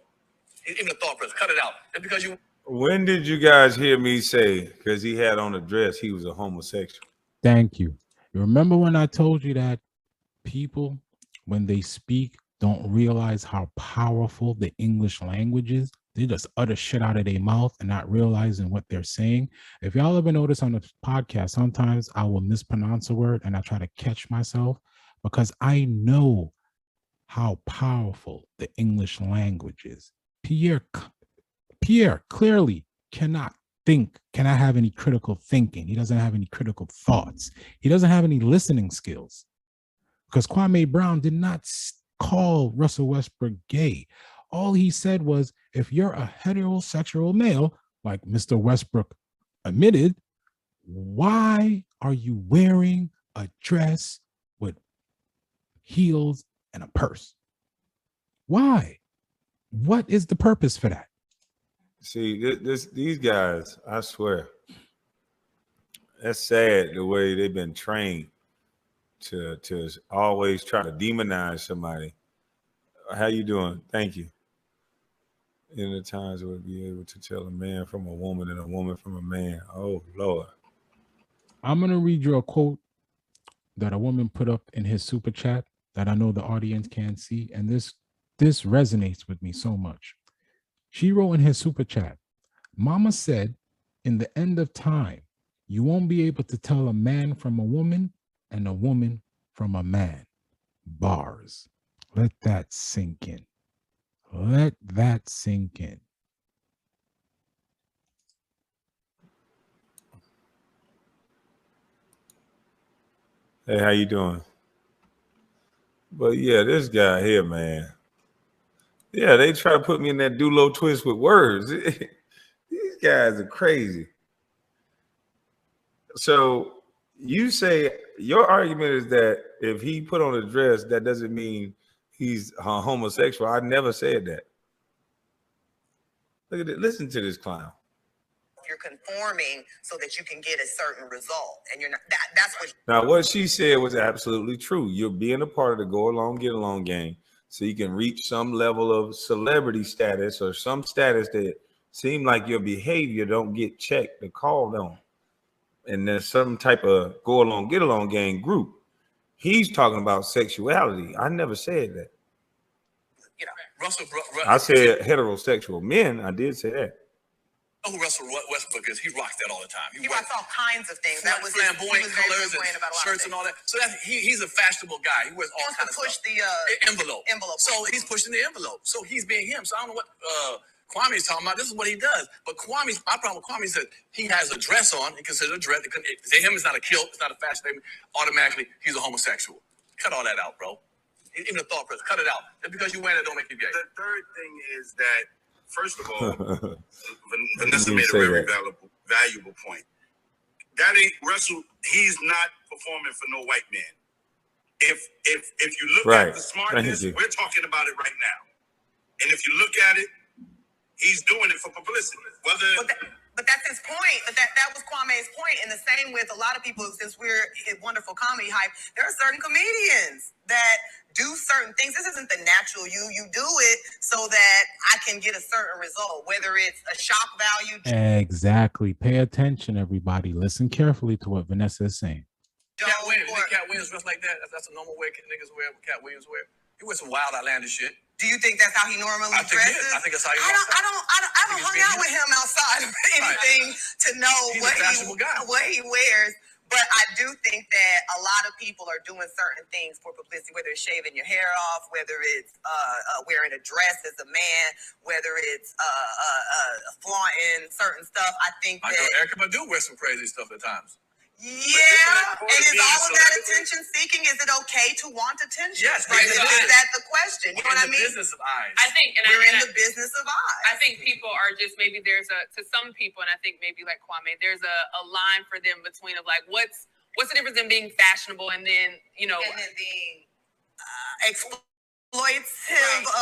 Even the thought process. Cut it out. It's because you. When did you guys hear me say, because he had on a dress, he was a homosexual? Thank you. You remember when I told you that people, when they speak, don't realize how powerful the English language is? They just utter shit out of their mouth and not realizing what they're saying. If y'all ever notice on the podcast, sometimes I will mispronounce a word and I try to catch myself, because I know how powerful the English language is. Pierre clearly cannot have any critical thinking. He doesn't have any critical thoughts. He doesn't have any listening skills, because Kwame Brown did not call Russell Westbrook gay. All he said was, if you're a heterosexual male, like Mr. Westbrook admitted, why are you wearing a dress with heels and a purse? Why? What is the purpose for that? See, these guys, I swear, that's sad the way they've been trained to always try to demonize somebody. How you doing? Thank you. In the times we'll be able to tell a man from a woman and a woman from a man. Oh, Lord. I'm going to read you a quote that a woman put up in his super chat that I know the audience can't see. And this resonates with me so much. She wrote in his super chat, Mama said, in the end of time, you won't be able to tell a man from a woman and a woman from a man. Bars. Let that sink in. Let that sink in. Hey, how you doing? But yeah, this guy here, man. Yeah, they try to put me in that Dulo twist with words. These guys are crazy. So you say your argument is that if he put on a dress, that doesn't mean he's homosexual. I never said that. Look at it. Listen to this clown. You're conforming so that you can get a certain result, and you're not. That's what. Now, what she said was absolutely true. You're being a part of the go along, get along game, so you can reach some level of celebrity status or some status that seem like your behavior don't get checked or called on. And there's some type of go along, get along gang group. He's talking about sexuality. I never said that. You know, Russell, I said heterosexual men. I did say that. know who Russell Westbrook is? He rocks that all the time. He rocks all kinds of things. That was flamboyant very colors and flamboyant about a lot shirts of and all that. So he's a fashionable guy. He wears all kinds of push stuff. the envelope. envelope. So he's pushing the envelope. So he's being him. So I don't know what Kwame's talking about. This is what he does. But my problem with Kwame is that he has a dress on. He considers a dress. To him, it's not a kilt. It's not a fashion statement. Automatically, he's a homosexual. Cut all that out, bro. Even the thought process, cut it out. Just because you wear it don't make you gay. The third thing is that, first of all, Vanessa made a very valuable point. That ain't Russell. He's not performing for no white man. If you look at the smartness, we're talking about it right now. And if you look at it, he's doing it for publicity. But that's his point. But that was Kwame's point. And the same with a lot of people, since we're in wonderful comedy hype, there are certain comedians that do certain things. This isn't the natural you. You do it so that I can get a certain result, whether it's a shock value. Exactly. Pay attention, everybody. Listen carefully to what Vanessa is saying. Cat Williams dressed like that. That's a normal way niggas wear what Cat Williams wear. He wears some wild, outlandish shit. Do you think that's how he normally dresses? I think that's how he I haven't hung out with him outside of anything to know what he wears. But I do think that a lot of people are doing certain things for publicity, whether it's shaving your hair off, whether it's wearing a dress as a man, whether it's flaunting certain stuff. I think that Erykah Badu wears some crazy stuff at times. Yeah, and is all of that attention seeking? Is it okay to want attention? Yes, is that the question? You know what I mean? Business of eyes. I think, we're in the business of eyes. I think people are just to some people, and I think maybe like Kwame, there's a line for them between of like what's the difference in being fashionable and then and then being exploitative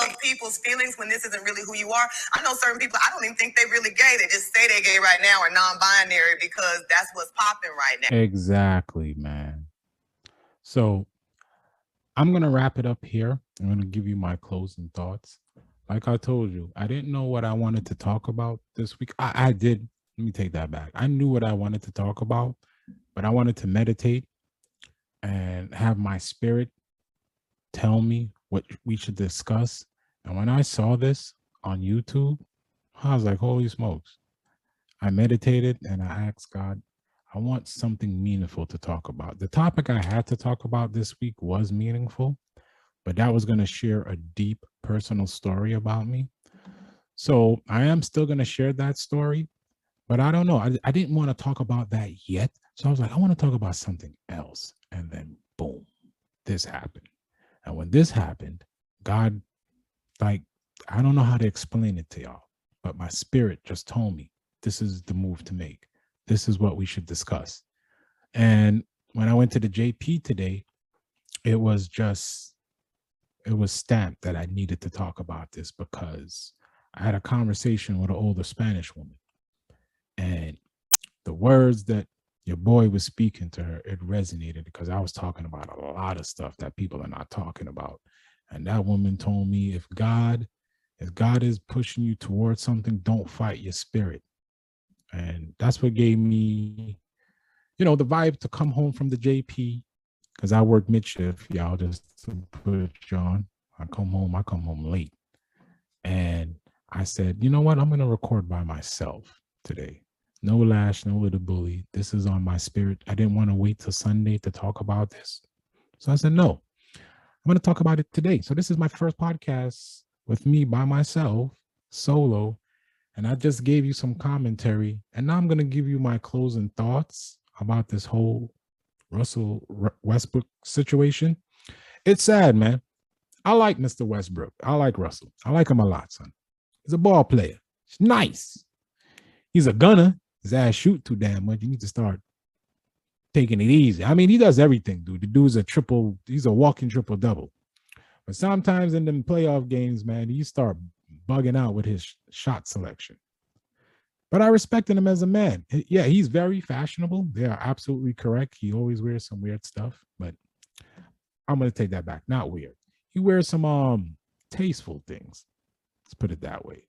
of people's feelings when this isn't really who you are. I know certain people, I don't even think they're really gay. They just say they're gay right now or non-binary because that's what's popping right now. Exactly, man. So I'm going to wrap it up here. I'm going to give you my closing thoughts. Like I told you, I didn't know what I wanted to talk about this week. I did. Let me take that back. I knew what I wanted to talk about, but I wanted to meditate and have my spirit tell me what we should discuss. And when I saw this on YouTube, I was like, holy smokes. I meditated and I asked God, I want something meaningful to talk about. The topic I had to talk about this week was meaningful, but that was going to share a deep personal story about me. So I am still going to share that story, but I don't know. I didn't want to talk about that yet. So I was like, I want to talk about something else. And then boom, this happened. And when this happened, God, like, I don't know how to explain it to y'all, but my spirit just told me this is the move to make. This is what we should discuss. And when I went to the JP today, it was stamped that I needed to talk about this because I had a conversation with an older Spanish woman. And the words that your boy was speaking to her, it resonated because I was talking about a lot of stuff that people are not talking about. And that woman told me, if God is pushing you towards something, don't fight your spirit. And that's what gave me, the vibe to come home from the JP, because I work mid-shift, y'all, just to put you on. I come home late. And I said, you know what? I'm going to record by myself today. No Lash, no Little Bully. This is on my spirit. I didn't want to wait till Sunday to talk about this. So I said, no, I'm going to talk about it today. So this is my first podcast with me by myself, solo. And I just gave you some commentary. And now I'm going to give you my closing thoughts about this whole Russell Westbrook situation. It's sad, man. I like Mr. Westbrook. I like Russell. I like him a lot, son. He's a ball player. He's nice. He's a gunner. His ass shoot too damn much. You need to start taking it easy. I mean, he does everything, dude. The dude's he's a walking triple-double. But sometimes in them playoff games, man, you start bugging out with his shot selection. But I respected him as a man. Yeah, he's very fashionable. They are absolutely correct. He always wears some weird stuff, but I'm going to take that back. Not weird. He wears some tasteful things. Let's put it that way.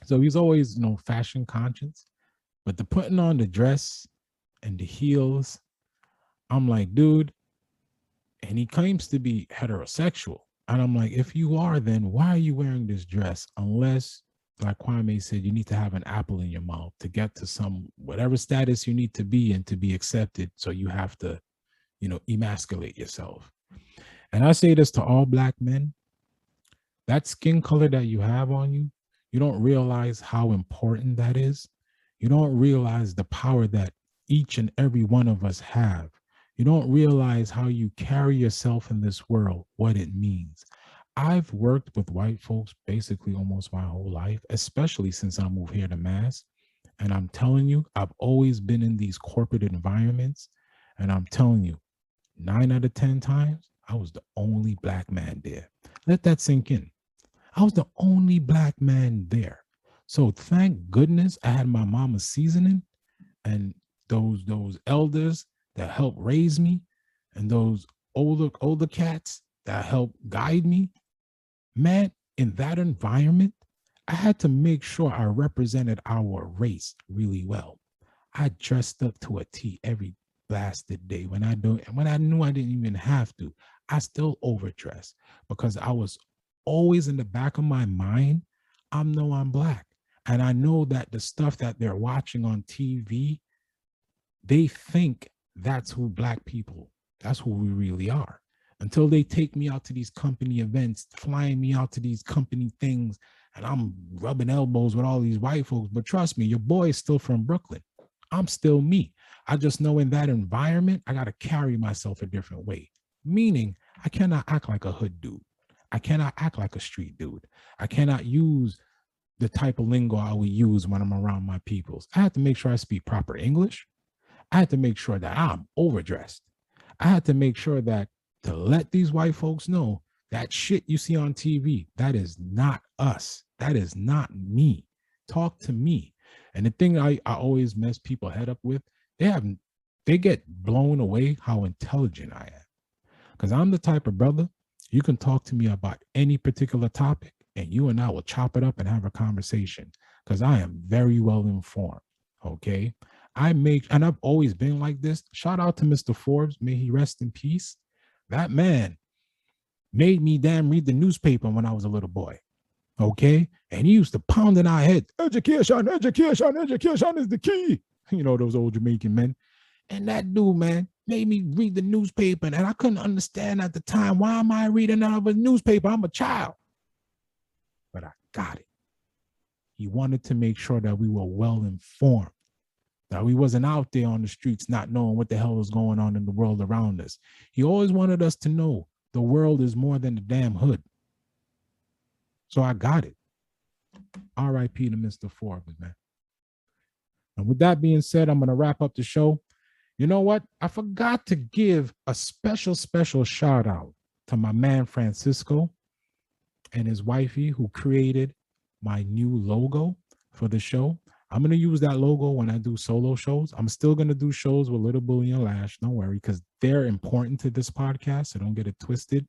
So he's always, fashion conscious. But the putting on the dress and the heels, I'm like, dude, and he claims to be heterosexual. And I'm like, if you are, then why are you wearing this dress unless like Kwame said, you need to have an apple in your mouth to get to some whatever status you need to be in to be accepted. So you have to, emasculate yourself. And I say this to all black men: that skin color that you have on you, you don't realize how important that is. You don't realize the power that each and every one of us have. You don't realize how you carry yourself in this world, what it means. I've worked with white folks basically almost my whole life, especially since I moved here to Mass. And I'm telling you, I've always been in these corporate environments. And I'm telling you, 9 out of 10 times, I was the only black man there. Let that sink in. I was the only black man there. So thank goodness I had my mama's seasoning and those elders that helped raise me, and those older cats that helped guide me. Man, in that environment, I had to make sure I represented our race really well. I dressed up to a T every blasted day. When I knew I didn't even have to, I still overdressed because I was always in the back of my mind, I'm black. And I know that the stuff that they're watching on TV, they think that's who black people, that's who we really are. Until they take me out to these company events, flying me out to these company things, and I'm rubbing elbows with all these white folks. But trust me, your boy is still from Brooklyn. I'm still me. I just know in that environment, I got to carry myself a different way. Meaning, I cannot act like a hood dude. I cannot act like a street dude. I cannot use the type of lingo I would use when I'm around my peoples. I have to make sure I speak proper English. I had to make sure that I'm overdressed. I had to make sure that to let these white folks know that shit you see on TV, that is not us. That is not me. Talk to me. And the thing I always mess people head up with, they get blown away how intelligent I am. Because I'm the type of brother, you can talk to me about any particular topic and you and I will chop it up and have a conversation because I am very well informed. Okay. And I've always been like this. Shout out to Mr. Forbes. May he rest in peace. That man made me damn read the newspaper when I was a little boy. Okay. And he used to pound in our head, education, education, education is the key. You know, those old Jamaican men. And that dude, man, made me read the newspaper. And I couldn't understand at the time, why am I reading out of a newspaper? I'm a child. But I got it. He wanted to make sure that we were well informed, that we wasn't out there on the streets not knowing what the hell was going on in the world around us. He always wanted us to know the world is more than the damn hood. So I got it. R.I.P. to Mr. Forbes, man. And with that being said, I'm going to wrap up the show. You know what? I forgot to give a special shout out to my man Francisco and his wifey who created my new logo for the show. I'm going to use that logo when I do solo shows. I'm still going to do shows with Little Bully and Lash. Don't worry, because they're important to this podcast, so don't get it twisted.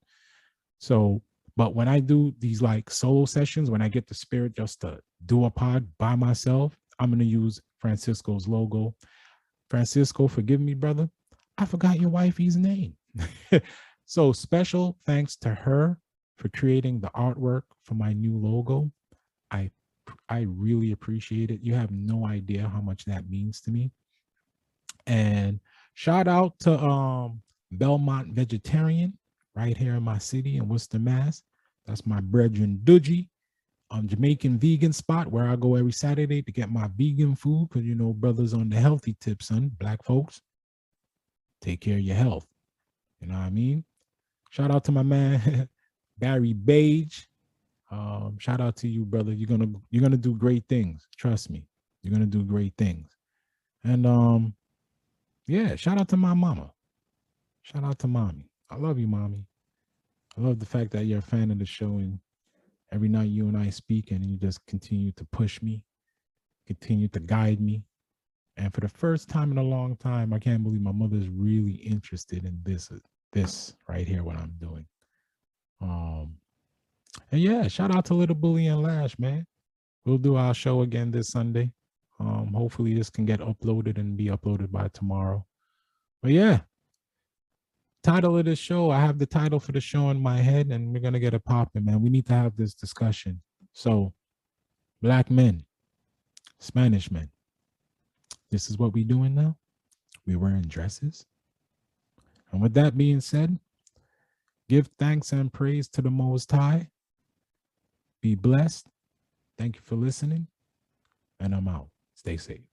So, but when I do these like solo sessions, when I get the spirit just to do a pod by myself, I'm going to use Francisco's logo. Francisco, forgive me, brother. I forgot your wifey's name. So special thanks to her for creating the artwork for my new logo. I really appreciate it. You have no idea how much that means to me. And shout out to Belmont Vegetarian right here in my city in Worcester, Mass. That's my brethren Dudgy, Jamaican vegan spot where I go every Saturday to get my vegan food because, you know, brothers on the healthy tip, son. Black folks, take care of your health. You know what I mean? Shout out to my man, Barry Bage. Shout out to you, brother. You're gonna do great things. Trust me. You're gonna do great things. And yeah, shout out to my mama. Shout out to mommy. I love you, mommy. I love the fact that you're a fan of the show and every night you and I speak and you just continue to push me, continue to guide me. And for the first time in a long time, I can't believe my mother's really interested in this right here, what I'm doing. And yeah, shout out to Little Bully and Lash, man. We'll do our show again this Sunday. Hopefully this can get uploaded and be uploaded by tomorrow. But yeah, title of the show, I have the title for the show in my head and we're going to get it popping, man. We need to have this discussion. So Black men, Spanish men. This is what we doing now. We wearing dresses. And with that being said, give thanks and praise to the Most High. Be blessed. Thank you for listening. And I'm out. Stay safe.